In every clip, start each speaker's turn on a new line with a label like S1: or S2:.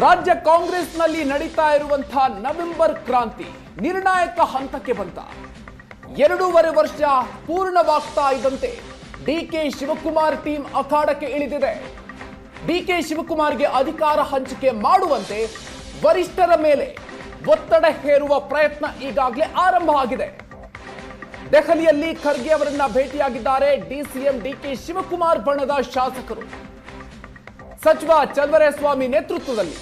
S1: ರಾಜ್ಯ ಕಾಂಗ್ರೆಸ್ನಲ್ಲಿ ನಡೀತಾ ಇರುವಂತಹ ನವೆಂಬರ್ ಕ್ರಾಂತಿ ನಿರ್ಣಾಯಕ ಹಂತಕ್ಕೆ ಬಂತ 2.5 ವರ್ಷ ಪೂರ್ಣವಾಗ್ತಾ ಇದ್ದಂತೆ ಡಿಕೆ ಶಿವಕುಮಾರ್ ಟೀಮ್ ಅಖಾಡಕ್ಕೆ ಇಳಿದಿದೆ. ಡಿಕೆ ಶಿವಕುಮಾರ್ಗೆ ಅಧಿಕಾರ ಹಂಚಿಕೆ ಮಾಡುವಂತೆ ವರಿಷ್ಠರ ಮೇಲೆ ಒತ್ತಡ ಹೇರುವ ಪ್ರಯತ್ನ ಈಗಾಗಲೇ ಆರಂಭ ಆಗಿದೆ. ದೆಹಲಿಯಲ್ಲಿ ಖರ್ಗೆ ಅವರನ್ನ ಭೇಟಿಯಾಗಿದ್ದಾರೆ ಡಿಸಿಎಂ ಡಿಕೆ ಶಿವಕುಮಾರ್ ಬಣದ ಶಾಸಕರು. ಸಚಿವ ಚಲುವರಾಯಸ್ವಾಮಿ ನೇತೃತ್ವದಲ್ಲಿ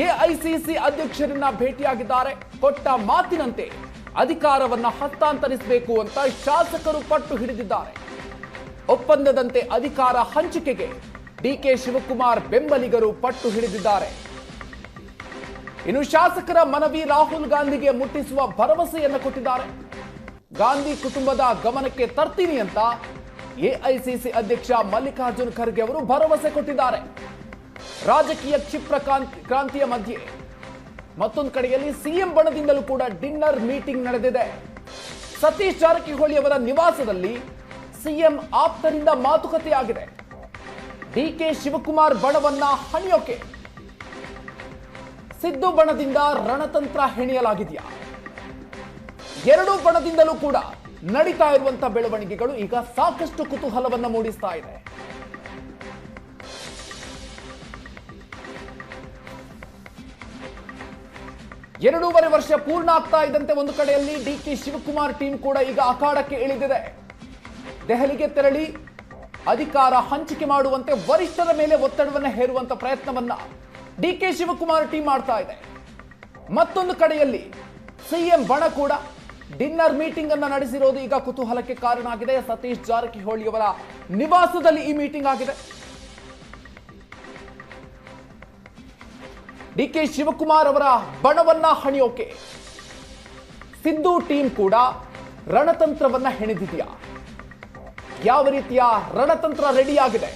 S1: ಎಐಸಿಸಿ ಅಧ್ಯಕ್ಷರನ್ನ ಭೇಟಿಯಾಗಿದ್ದಾರೆ. ಕೊಟ್ಟ ಮಾತಿನಂತೆ ಅಧಿಕಾರವನ್ನ ಹಸ್ತಾಂತರಿಸಬೇಕು ಅಂತ ಶಾಸಕರು ಪಟ್ಟು ಹಿಡಿದಿದ್ದಾರೆ. ಒಪ್ಪಂದದಂತೆ ಅಧಿಕಾರ ಹಂಚಿಕೆಗೆ ಡಿಕೆ ಶಿವಕುಮಾರ್ ಬೆಂಬಲಿಗರು ಪಟ್ಟು ಹಿಡಿದಿದ್ದಾರೆ. ಇನ್ನು ಶಾಸಕರ ಮನವಿ ರಾಹುಲ್ ಗಾಂಧಿಗೆ ಮುಟ್ಟಿಸುವ ಭರವಸೆಯನ್ನು ಕೊಟ್ಟಿದ್ದಾರೆ. ಗಾಂಧಿ ಕುಟುಂಬದ ಗಮನಕ್ಕೆ ತರ್ತೀನಿ ಅಂತ ಎಐಸಿಸಿ ಅಧ್ಯಕ್ಷ ಮಲ್ಲಿಕಾರ್ಜುನ್ ಖರ್ಗೆ ಅವರು ಭರವಸೆ ಕೊಟ್ಟಿದ್ದಾರೆ. ರಾಜಕೀಯ ಕ್ಷಿಪ್ರ ಕ್ರಾಂತಿಯ ಮಧ್ಯೆ ಮತ್ತೊಂದು ಕಡೆಯಲ್ಲಿ ಸಿಎಂ ಬಣದಿಂದಲೂ ಕೂಡ ಡಿನ್ನರ್ ಮೀಟಿಂಗ್ ನಡೆದಿದೆ. ಸತೀಶ್ ಜಾರಕಿಹೊಳಿ ಅವರ ನಿವಾಸದಲ್ಲಿ ಸಿಎಂ ಆಪ್ತರಿಂದ ಮಾತುಕತೆಯಾಗಿದೆ. ಡಿಕೆ ಶಿವಕುಮಾರ್ ಬಣವನ್ನ ಹಣಿಯೋಕೆ ಸಿದ್ದು ಬಣದಿಂದ ರಣತಂತ್ರ ಹೆಣೆಯಲಾಗಿದೆಯಾ? ಎರಡೂ ಬಣದಿಂದಲೂ ಕೂಡ ನಡೀತಾ ಇರುವಂತಹ ಬೆಳವಣಿಗೆಗಳು ಈಗ ಸಾಕಷ್ಟು ಕುತೂಹಲವನ್ನು ಮೂಡಿಸ್ತಾ ಇದೆ. ಎರಡೂವರೆ ವರ್ಷ ಪೂರ್ಣ ಆಗ್ತಾ ಇದ್ದಂತೆ ಒಂದು ಕಡೆಯಲ್ಲಿ ಡಿಕೆ ಶಿವಕುಮಾರ್ ಟೀಮ್ ಕೂಡ ಈಗ ಅಖಾಡಕ್ಕೆ ಇಳಿದಿದೆ. ದೆಹಲಿಗೆ ತೆರಳಿ ಅಧಿಕಾರ ಹಂಚಿಕೆ ಮಾಡುವಂತೆ ವರಿಷ್ಠರ ಮೇಲೆ ಒತ್ತಡವನ್ನು ಹೇರುವಂತ ಪ್ರಯತ್ನವನ್ನ ಡಿಕೆ ಶಿವಕುಮಾರ್ ಟೀಮ್ ಮಾಡ್ತಾ ಇದೆ. ಮತ್ತೊಂದು ಕಡೆಯಲ್ಲಿ ಸಿಎಂ ಬಣ ಕೂಡ ಡಿನ್ನರ್ ಮೀಟಿಂಗ್ ಅನ್ನ ನಡೆಸಿರೋದು ಈಗ ಕುತೂಹಲಕ್ಕೆ ಕಾರಣ ಆಗಿದೆ. ಸತೀಶ್ ಜಾರಕಿಹೊಳಿ ಅವರ ನಿವಾಸದಲ್ಲಿ ಈ ಮೀಟಿಂಗ್ ಆಗಿದೆ. ಡಿಕೆ ಶಿವಕುಮಾರ್ ಅವರ ಬಣವನ್ನ ಹಣಿಯೋಕೆ ಸಿದ್ದು ಟೀಮ್ ಕೂಡ ರಣತಂತ್ರವನ್ನ ಹೆಣೆದಿದೆಯಾ? ಯಾವ ರೀತಿಯ ರಣತಂತ್ರ ರೆಡಿ ಆಗಿದೆ?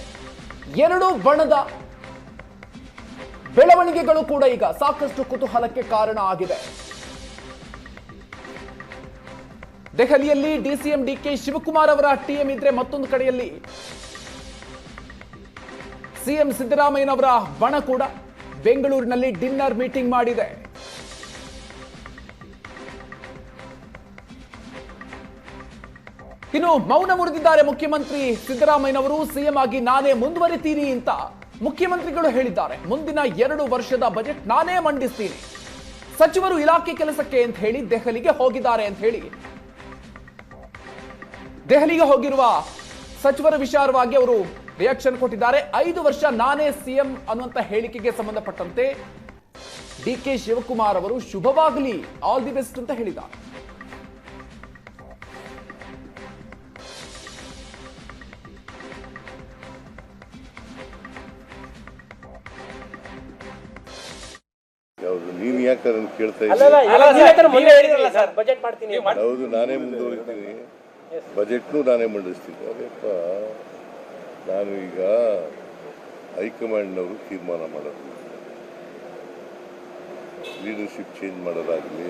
S1: ಎರಡೂ ಬಣದ ಬೆಳವಣಿಗೆಗಳು ಕೂಡ ಈಗ ಸಾಕಷ್ಟು ಕುತೂಹಲಕ್ಕೆ ಕಾರಣ ಆಗಿದೆ. ದೆಹಲಿಯಲ್ಲಿ ಡಿಸಿಎಂ ಡಿಕೆ ಶಿವಕುಮಾರ್ ಅವರ ಟೀಮ್ ಇದ್ರೆ, ಮತ್ತೊಂದು ಕಡೆಯಲ್ಲಿ ಸಿಎಂ ಸಿದ್ದರಾಮಯ್ಯನವರ ಬಣ ಕೂಡ ಬೆಂಗಳೂರಿನಲ್ಲಿ ಡಿನ್ನರ್ ಮೀಟಿಂಗ್ ಮಾಡಿದೆ. ಇನ್ನು ಮೌನ ಮುರಿದಿದ್ದಾರೆ ಮುಖ್ಯಮಂತ್ರಿ ಸಿದ್ದರಾಮಯ್ಯನವರು. ಸಿಎಂ ಆಗಿ ನಾನೇ ಮುಂದುವರಿತೀನಿ ಅಂತ ಮುಖ್ಯಮಂತ್ರಿಗಳು ಹೇಳಿದ್ದಾರೆ. ಮುಂದಿನ 2 ವರ್ಷದ ಬಜೆಟ್ ನಾನೇ ಮಂಡಿಸ್ತೀನಿ, ಸಚಿವರು ಇಲಾಖೆ ಕೆಲಸಕ್ಕೆ ಅಂತ ಹೇಳಿ ದೆಹಲಿಗೆ ಹೋಗಿದ್ದಾರೆ ಅಂತ ಹೇಳಿ ದೆಹಲಿಗೆ ಹೋಗಿರುವ ಸಚಿವರ ವಿಚಾರವಾಗಿ ಅವರು ರಿಯಾಕ್ಷನ್ ಕೊಟ್ಟಿದ್ದಾರೆ. 5 ವರ್ಷ ನಾನೇ ಸಿಎಂ ಅನ್ನುವಂತ ಹೇಳಿಕೆಗೆ ಸಂಬಂಧಪಟ್ಟಂತೆ ಡಿಕೆ ಶಿವಕುಮಾರ್ ಅವರು ಶುಭವಾಗಲಿ, ಆಲ್ ದಿ ಬೆಸ್ಟ್ ಅಂತ ಹೇಳಿದ್ದಾರೆ.
S2: ನೀನ್ ಯಾಕೆ ಕೇಳ್ತಾ ಹೌದು, ನಾನೇ ಮುಂದುವರಿತೀನಿ, ಬಜೆಟ್ನು ನಾನೇ ಮಂಡಿಸ್ತೀನಿ. ಅದಪ್ಪ, ನಾನು ಈಗ ಹೈಕಮಾಂಡ್ನವರು ತೀರ್ಮಾನ ಮಾಡೋದು, ಲೀಡರ್ಶಿಪ್ ಚೇಂಜ್ ಮಾಡೋದಾಗಲಿ,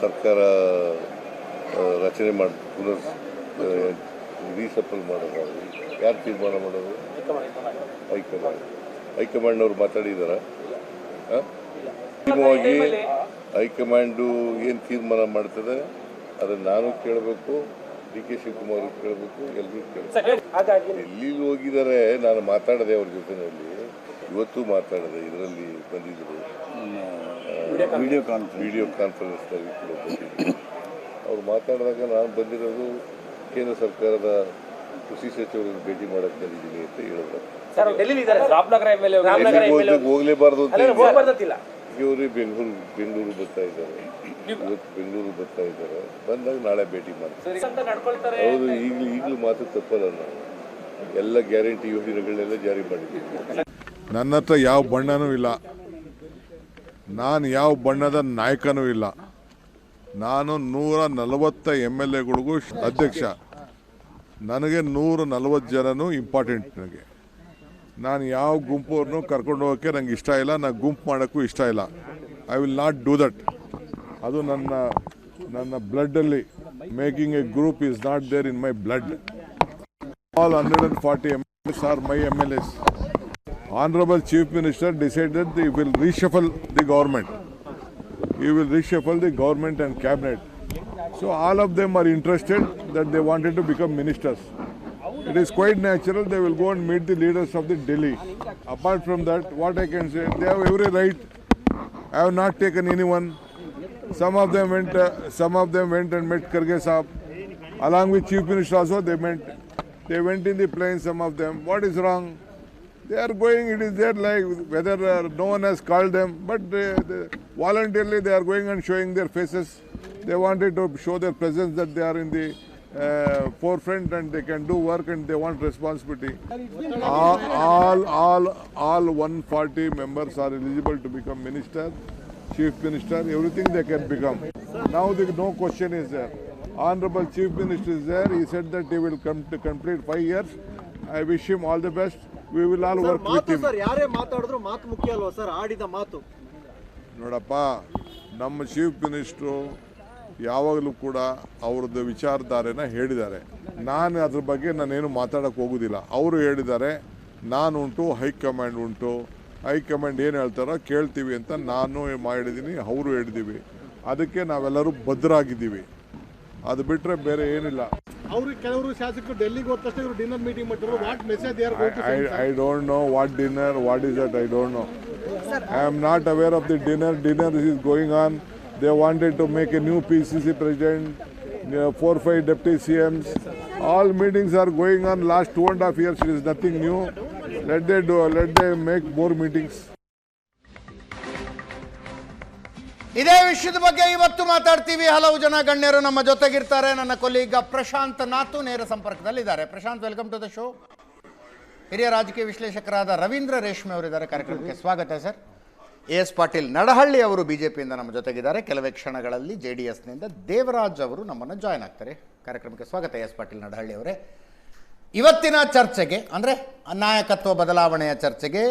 S2: ಸರ್ಕಾರ ರಚನೆ ಮಾಡಿ ಪುನರ್ ರೀಸಫಲ್ ಮಾಡೋದಾಗಲಿ ಯಾರು ತೀರ್ಮಾನ ಮಾಡೋದು? ಹೈಕಮಾಂಡ್ನವ್ರು ಮಾತಾಡಿದಾರ? ಅಂತಿಮವಾಗಿ ಹೈಕಮಾಂಡು ಏನು ತೀರ್ಮಾನ ಮಾಡ್ತದೆ ಅದನ್ನು ನಾನು ಕೇಳಬೇಕು, ಡಿ ಕೆ ಶಿವಕುಮಾರ್ ಕೇಳಬೇಕು, ಎಲ್ಲರೂ ಕೇಳಬೇಕು. ಎಲ್ಲಿ ಹೋಗಿದ್ದಾರೆ? ನಾನು ಮಾತಾಡಿದೆ ಅವ್ರ ಜೊತೆಯಲ್ಲಿ, ಇವತ್ತು ಮಾತಾಡಿದೆ, ಇದರಲ್ಲಿ ಬಂದಿದ್ದರು, ವಿಡಿಯೋ ಕಾನ್ಫರೆನ್ಸ್ನಲ್ಲಿ ಕೂಡ ಬಂದಿದ್ದರು. ಅವ್ರು ಮಾತಾಡಿದಾಗ ನಾನು ಬಂದಿರೋದು ಕೇಂದ್ರ ಸರ್ಕಾರದ ಕೃಷಿ ಸಚಿವರನ್ನು ಭೇಟಿ ಮಾಡಕ್ಕೆ ಬಂದಿದ್ದೀನಿ ಅಂತ ಹೇಳಿದ್ರು. ಹೋಗ್ಲೇಬಾರ್ದು ಅಂತ ಇವರು ಬೆಂಗಳೂರು ಬರ್ತಾ ಇದ್ದಾರೆ, ಇವತ್ತು ಬೆಂಗಳೂರು ಬರ್ತಾ ಇದ್ದಾರೆ. ಬಂದಾಗ ನಾಳೆ ಭೇಟಿ ಮಾಡ್ತಾರೆ. ಹೌದು, ಈಗಲೂ ಮಾತು ತಪ್ಪಲ್ಲ. ನಾವು ಎಲ್ಲ ಗ್ಯಾರಂಟಿ ಯೋಜನೆಗಳನ್ನೆಲ್ಲ ಜಾರಿ ಮಾಡಿದ್ದೀವಿ.
S3: ನನ್ನ ಹತ್ರ ಯಾವ ಬಣ್ಣನೂ ಇಲ್ಲ, ನಾನು ಯಾವ ಬಣ್ಣದ ನಾಯಕನೂ ಇಲ್ಲ. ನಾನು 140 MLAಗಳಿಗೂ ಅಧ್ಯಕ್ಷ. ನನಗೆ 140 ಜನನೂ ಇಂಪಾರ್ಟೆಂಟ್. ನಾನು ಯಾವ ಗುಂಪವ್ರನ್ನೂ ಕರ್ಕೊಂಡು ಹೋಗೋಕ್ಕೆ ನಂಗೆ ಇಷ್ಟ ಇಲ್ಲ, ನಾನು ಗುಂಪು ಮಾಡೋಕ್ಕೂ ಇಷ್ಟ ಇಲ್ಲ. I will not do that. ಅದು ನನ್ನ ಬ್ಲಡ್ಡಲ್ಲಿ, making a group is not there in my blood. All 140 MLAs are my MLAs. Honorable Chief Minister decided he will reshuffle the government. He will reshuffle the government and cabinet. So all of them are interested that they wanted to become ministers. It is quite natural they will go and meet the leaders of the Delhi. Apart from that, what I can say, they have every right. I have not taken anyone. Some of them went and met Karge Saab. Along with Chief Minister also they went in the plane, some of them. What is wrong? They are going, it is there like whether no one has called them, but voluntarily they are going and showing their faces. They wanted to show their presence that they are in the forefront and they can do work and they want responsibility. All 140 members are eligible to become minister, chief minister, everything they can become. Now no question is there. Honorable Chief Minister is there. He said that he will come to complete 5 years. I wish him all the best. We will all work with him.
S4: Sir ಯಾರೇ ಮಾತಾಡಿದ್ರು ಮಾತು ಮುಖ್ಯ ಅಲ್ವಾ sir, ಆಡಿದ ಮಾತು.
S3: ನೋಡಪ್ಪ, ನಮ್ಮ chief minister ಯಾವಾಗಲೂ ಕೂಡ ಅವ್ರದ್ದು ವಿಚಾರಧಾರೆನ ಹೇಳಿದ್ದಾರೆ. ನಾನು ಅದ್ರ ಬಗ್ಗೆ ನಾನೇನು ಮಾತಾಡೋಕ್ಕೆ ಹೋಗೋದಿಲ್ಲ. ಅವರು ಹೇಳಿದ್ದಾರೆ, ನಾನು ಉಂಟು, ಹೈಕಮಾಂಡ್ ಉಂಟು. ಹೈಕಮಾಂಡ್ ಏನು ಹೇಳ್ತಾರೋ ಕೇಳ್ತೀವಿ ಅಂತ ನಾನು ಮಾಡಿದ್ದೀನಿ, ಅವರು ಹೇಳಿದ್ದೀವಿ. ಅದಕ್ಕೆ ನಾವೆಲ್ಲರೂ ಭದ್ರಾಗಿದ್ದೀವಿ. ಅದು ಬಿಟ್ಟರೆ ಬೇರೆ ಏನಿಲ್ಲ.
S4: ಅವ್ರಿಗೆ ಕೆಲವರು ಶಾಸಕರು ಡೆಲ್ಲಿಗೆ ಹೋದ ತಕ್ಷಣ ಇವರು ಡಿನ್ನರ್ ಮೀಟಿಂಗ್ ಮಾಡಿದ್ರು. What message they are going to send?
S3: I don't know what dinner, what is that, I don't know. I am not aware of the dinner. Dinner is going on. They wanted to make a new PCC president, 4-5 deputy CMs. All meetings are going on last 2.5 years. It is nothing new. Let they make more meetings.
S5: ಇದೇ ವಿಷಯದ ಬಗ್ಗೆ ಇವತ್ತು ಮಾತಾಡ್ತೀವಿ. ಹಲವು ಜನ ಗಣ್ಯರು ನಮ್ಮ ಜೊತೆಗಿರ್ತಾರೆ. ನನ್ನ ಕೊಲೀಗ ಪ್ರಶಾಂತ್ ನಾತು ನೇರ ಸಂಪರ್ಕದಲ್ಲಿದ್ದಾರೆ. Prashanth, welcome to the show. ಹಿರಿಯ ರಾಜಕೀಯ ವಿಶ್ಲೇಷಕರಾದ ರವೀಂದ್ರ ರೇಷ್ಮೆ ಅವರಿದ್ದಾರೆ. ಕಾರ್ಯಕ್ರಮಕ್ಕೆ ಸ್ವಾಗತ ಸರ್. AS ಪಾಟೀಲ್ ನಡಹಳ್ಳಿ ಅವರು ಬಿಜೆಪಿಯಿಂದ ನಮ್ಮ ಜೊತೆಗಿದ್ದಾರೆ. ಕೆಲವೇ ಕ್ಷಣಗಳಲ್ಲಿ JDSನಿಂದ ದೇವರಾಜ್ ಅವರು ನಮ್ಮನ್ನು ಜಾಯ್ನ್ ಆಗ್ತಾರೆ. ಕಾರ್ಯಕ್ರಮಕ್ಕೆ ಸ್ವಾಗತ AS ಪಾಟೀಲ್ ನಡಹಳ್ಳಿ ಅವರೇ. ಇವತ್ತಿನ ಚರ್ಚೆಗೆ ಅಂದರೆ ನಾಯಕತ್ವ ಬದಲಾವಣೆಯ ಚರ್ಚೆಗೆ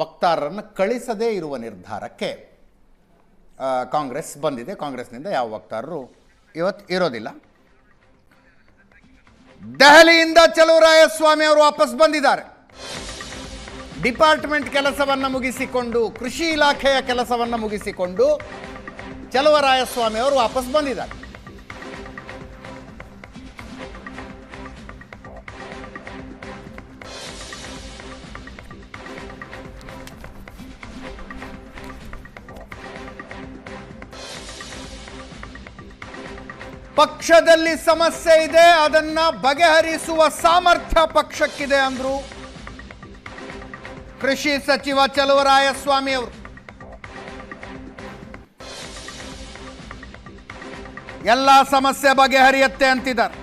S5: ವಕ್ತಾರರನ್ನು ಕಳಿಸದೇ ಇರುವ ನಿರ್ಧಾರಕ್ಕೆ ಕಾಂಗ್ರೆಸ್ ಬಂದಿದೆ. ಕಾಂಗ್ರೆಸ್ನಿಂದ ಯಾವ ವಕ್ತಾರರು ಇವತ್ತು ಇರೋದಿಲ್ಲ. ದೆಹಲಿಯಿಂದ ಚಲುವರಾಯಸ್ವಾಮಿ ಅವರು ವಾಪಸ್ ಬಂದಿದ್ದಾರೆ. ಡಿಪಾರ್ಟ್ಮೆಂಟ್ ಕೆಲಸವನ್ನು ಮುಗಿಸಿಕೊಂಡು, ಕೃಷಿ ಇಲಾಖೆಯ ಕೆಲಸವನ್ನು ಮುಗಿಸಿಕೊಂಡು ಚಲುವರಾಯಸ್ವಾಮಿ ಅವರು ವಾಪಸ್ ಬಂದಿದ್ದಾರೆ. ಪಕ್ಷದಲ್ಲಿ ಸಮಸ್ಯೆ ಇದೆ, ಅದನ್ನ ಬಗೆಹರಿಸುವ ಸಾಮರ್ಥ್ಯ ಪಕ್ಷಕ್ಕಿದೆ ಅಂದ್ರು ಕೃಷಿ ಸಚಿವ ಚಲುವರಾಯಸ್ವಾಮಿ ಅವರು. ಎಲ್ಲ ಸಮಸ್ಯೆ ಬಗೆಹರಿಯುತ್ತೆ ಅಂತಿದ್ದಾರೆ.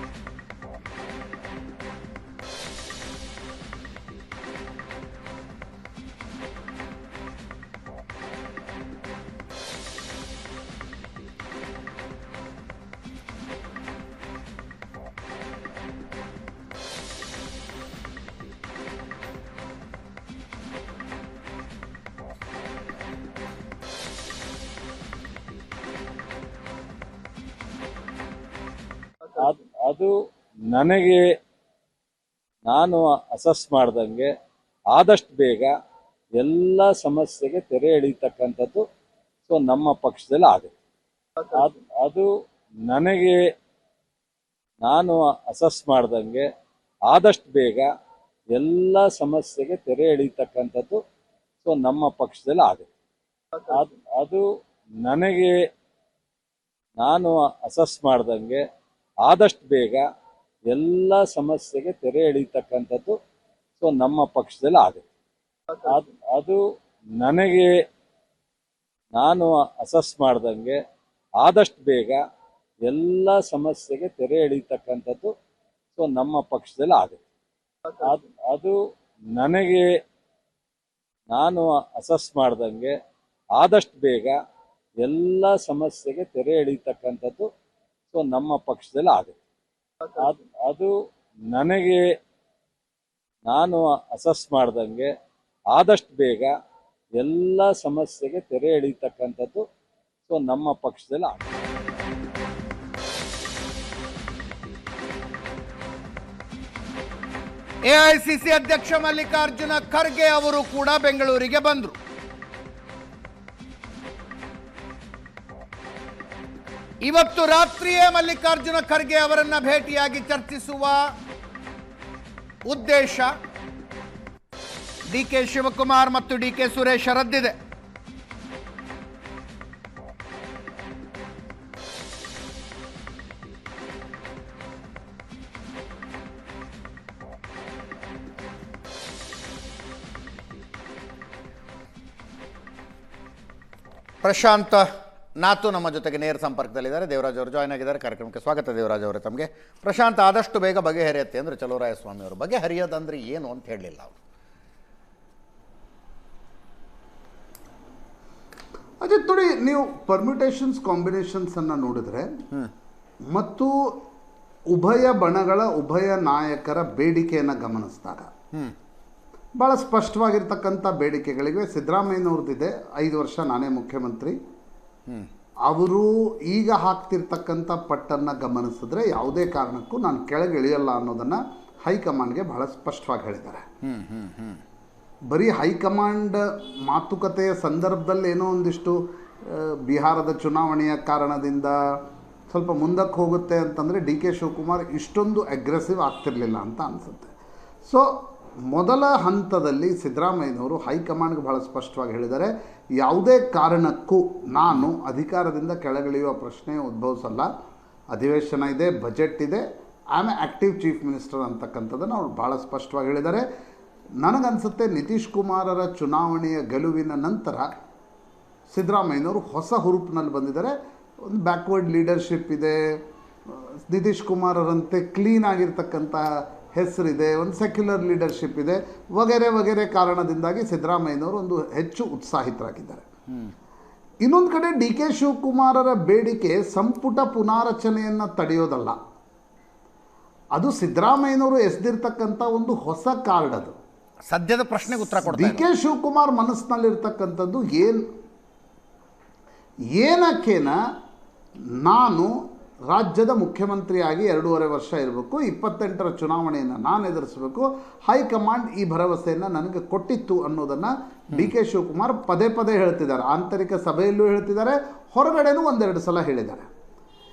S6: ಅದು ನನಗೆ ನಾನು ಅಸಸ್ ಮಾಡ್ದಂಗೆ ಆದಷ್ಟು ಬೇಗ ಎಲ್ಲ ಸಮಸ್ಯೆಗೆ ತೆರೆ ಎಳೀತಕ್ಕಂಥದ್ದು ನಮ್ಮ ಪಕ್ಷದಲ್ಲಿ ಆಗುತ್ತೆ. ಅದು ನನಗೆ ನಾನು ಅಸಸ್ ಮಾಡ್ದಂಗೆ ಆದಷ್ಟು ಬೇಗ ಎಲ್ಲ ಸಮಸ್ಯೆಗೆ ತೆರೆ ಎಳೀತಕ್ಕಂಥದ್ದು ನಮ್ಮ ಪಕ್ಷದಲ್ಲಿ ಆಗುತ್ತೆ. ಅದು ನನಗೆ ನಾನು ಅಸಸ್ ಮಾಡ್ದಂಗೆ ಆದಷ್ಟು ಬೇಗ ಎಲ್ಲ ಸಮಸ್ಯೆಗೆ ತೆರೆ ಎಳೀತಕ್ಕಂಥದ್ದು ನಮ್ಮ ಪಕ್ಷದಲ್ಲಿ ಆಗುತ್ತೆ. ಅದು ನನಗೆ ನಾನು ಅಸಸ್ ಮಾಡ್ದಂಗೆ ಆದಷ್ಟು ಬೇಗ ಎಲ್ಲ ಸಮಸ್ಯೆಗೆ ತೆರೆ ಎಳೀತಕ್ಕಂಥದ್ದು ನಮ್ಮ ಪಕ್ಷದಲ್ಲಿ ಆಗುತ್ತೆ. ಅದು ನನಗೆ ನಾನು ಅಸಸ್ ಮಾಡ್ದಂಗೆ ಆದಷ್ಟು ಬೇಗ ಎಲ್ಲ ಸಮಸ್ಯೆಗೆ ತೆರೆ ಎಳೀತಕ್ಕಂಥದ್ದು ನಮ್ಮ ಪಕ್ಷದಲ್ಲಿ ಆಗುತ್ತೆ. ಅದು ನನಗೆ ನಾನು ಅಸಸ್ ಮಾಡ್ದಂಗೆ ಆದಷ್ಟು ಬೇಗ ಎಲ್ಲ ಸಮಸ್ಯೆಗೆ ತೆರೆ ಎಳೀತಕ್ಕಂಥದ್ದು ನಮ್ಮ ಪಕ್ಷದಲ್ಲಿ ಆಗುತ್ತೆ.
S5: ಎಐಸಿಸಿ ಅಧ್ಯಕ್ಷ ಮಲ್ಲಿಕಾರ್ಜುನ ಖರ್ಗೆ ಅವರು ಕೂಡ ಬೆಂಗಳೂರಿಗೆ ಬಂದರು. ಇವತ್ತು ರಾತ್ರಿಯೇ ಮಲ್ಲಿಕಾರ್ಜುನ ಖರ್ಗೆ ಅವರನ್ನ ಭೇಟಿಯಾಗಿ ಚರ್ಚಿಸುವ ಉದ್ದೇಶ ಡಿಕೆ ಶಿವಕುಮಾರ್ ಮತ್ತು ಡಿಕೆ ಸುರೇಶ್ ರದ್ದಿದೆ. ಪ್ರಶಾಂತ್ ನಾತು ನಮ್ಮ ಜೊತೆಗೆ ನೇರ ಸಂಪರ್ಕದಲ್ಲಿದ್ದಾರೆ. ದೇವರಾಜ್ ಅವರು ಜಾಯ್ನ್ ಆಗಿದ್ದಾರೆ. ಕಾರ್ಯಕ್ರಮಕ್ಕೆ ಸ್ವಾಗತ ದೇವರಾಜ್ ಅವರೇ ತಮಗೆ. ಪ್ರಶಾಂತ್, ಆದಷ್ಟು ಬೇಗ ಬಗೆಹರಿಯುತ್ತೆ ಅಂದರೆ ಚಲುವರಾಯಸ್ವಾಮಿ ಅವರು ಬಗೆಹರಿಯೋದಂದ್ರೆ ಏನು ಅಂತ ಹೇಳಲಿಲ್ಲ ಅವರು.
S7: ಅಜಿತ್ ನೋಡಿ, ನೀವು ಪರ್ಮ್ಯುಟೇಷನ್ಸ್ ಕಾಂಬಿನೇಷನ್ಸನ್ನು ನೋಡಿದ್ರೆ ಮತ್ತು ಉಭಯ ಬಣಗಳ ಉಭಯ ನಾಯಕರ ಬೇಡಿಕೆಯನ್ನು ಗಮನಿಸಿದಾಗ ಭಾಳ ಸ್ಪಷ್ಟವಾಗಿರ್ತಕ್ಕಂಥ ಬೇಡಿಕೆಗಳಿವೆ. ಸಿದ್ದರಾಮಯ್ಯನವ್ರದ್ದಿದೆ, 5 ವರ್ಷ ನಾನೇ ಮುಖ್ಯಮಂತ್ರಿ. ಅವರು ಈಗ ಹಾಕ್ತಿರ್ತಕ್ಕಂಥ ಪಟ್ಟನ್ನು ಗಮನಿಸಿದ್ರೆ ಯಾವುದೇ ಕಾರಣಕ್ಕೂ ನಾನು ಕೆಳಗೆ ಇಳಿಯಲ್ಲ ಅನ್ನೋದನ್ನು ಹೈಕಮಾಂಡ್ಗೆ ಬಹಳ ಸ್ಪಷ್ಟವಾಗಿ ಹೇಳಿದ್ದಾರೆ. ಬರೀ ಹೈಕಮಾಂಡ್ ಮಾತುಕತೆಯ ಸಂದರ್ಭದಲ್ಲಿ ಏನೋ ಒಂದಿಷ್ಟು ಬಿಹಾರದ ಚುನಾವಣೆಯ ಕಾರಣದಿಂದ ಸ್ವಲ್ಪ ಮುಂದಕ್ಕೆ ಹೋಗುತ್ತೆ ಅಂತಂದರೆ ಡಿ ಕೆ ಶಿವಕುಮಾರ್ ಇಷ್ಟೊಂದು ಅಗ್ರೆಸಿವ್ ಆಗ್ತಿರಲಿಲ್ಲ ಅಂತ ಅನಿಸುತ್ತೆ. ಸೊ ಮೊದಲ ಹಂತದಲ್ಲಿ ಸಿದ್ದರಾಮಯ್ಯನವರು ಹೈಕಮಾಂಡ್ಗೆ ಭಾಳ ಸ್ಪಷ್ಟವಾಗಿ ಹೇಳಿದ್ದಾರೆ, ಯಾವುದೇ ಕಾರಣಕ್ಕೂ ನಾನು ಅಧಿಕಾರದಿಂದ ಕೆಳಗಿಳಿಯುವ ಪ್ರಶ್ನೆ ಉದ್ಭವಿಸಲ್ಲ. ಅಧಿವೇಶನ ಇದೆ, ಬಜೆಟ್ ಇದೆ, I am active chief minister ಅಂತಕ್ಕಂಥದ್ದನ್ನು ಅವರು ಭಾಳ ಸ್ಪಷ್ಟವಾಗಿ ಹೇಳಿದ್ದಾರೆ. ನನಗನ್ಸುತ್ತೆ ನಿತೀಶ್ ಕುಮಾರರ ಚುನಾವಣೆಯ ಗೆಲುವಿನ ನಂತರ ಸಿದ್ದರಾಮಯ್ಯನವರು ಹೊಸ ಹುರುಪಿನಲ್ಲಿ ಬಂದಿದ್ದಾರೆ. ಒಂದು ಬ್ಯಾಕ್ವರ್ಡ್ ಲೀಡರ್ಶಿಪ್ ಇದೆ, ನಿತೀಶ್ ಕುಮಾರರಂತೆ ಕ್ಲೀನ್ ಆಗಿರ್ತಕ್ಕಂಥ ಹೆಸರಿದೆ, ಒಂದು ಸೆಕ್ಯುಲರ್ ಲೀಡರ್ಶಿಪ್ ಇದೆ, ವಗೇರೆ ವಗೇರೆ ಕಾರಣದಿಂದಾಗಿ ಸಿದ್ದರಾಮಯ್ಯನವರು ಒಂದು ಹೆಚ್ಚು ಉತ್ಸಾಹಿತರಾಗಿದ್ದಾರೆ. ಇನ್ನೊಂದು ಕಡೆ ಡಿ ಕೆ ಶಿವಕುಮಾರರ ಬೇಡಿಕೆ ಸಂಪುಟ ಪುನಾರಚನೆಯನ್ನು ತಡೆಯೋದಲ್ಲ, ಅದು ಸಿದ್ದರಾಮಯ್ಯನವರು ಎಸೆದಿರ್ತಕ್ಕಂಥ ಒಂದು ಹೊಸ ಕಾರ್ಡ್. ಅದು
S5: ಸದ್ಯದ ಪ್ರಶ್ನೆಗೆ ಉತ್ತರ ಕೊಡ್ತಾರೆ.
S7: ಡಿ ಕೆ ಶಿವಕುಮಾರ್ ಮನಸ್ಸಿನಲ್ಲಿರ್ತಕ್ಕಂಥದ್ದು ಏನಕ್ಕೇನ ನಾನು ರಾಜ್ಯದ ಮುಖ್ಯಮಂತ್ರಿಯಾಗಿ 2.5 ವರ್ಷ ಇರಬೇಕು, 28ರ ಚುನಾವಣೆಯನ್ನು ನಾನು ಎದುರಿಸಬೇಕು, ಹೈಕಮಾಂಡ್ ಈ ಭರವಸೆಯನ್ನು ನನಗೆ ಕೊಟ್ಟಿತ್ತು ಅನ್ನೋದನ್ನು ಡಿ ಕೆ ಶಿವಕುಮಾರ್ ಪದೇ ಪದೇ ಹೇಳ್ತಿದ್ದಾರೆ. ಆಂತರಿಕ ಸಭೆಯಲ್ಲೂ ಹೇಳ್ತಿದ್ದಾರೆ, ಹೊರಗಡೆನೂ 1-2 ಸಲ ಹೇಳಿದ್ದಾರೆ.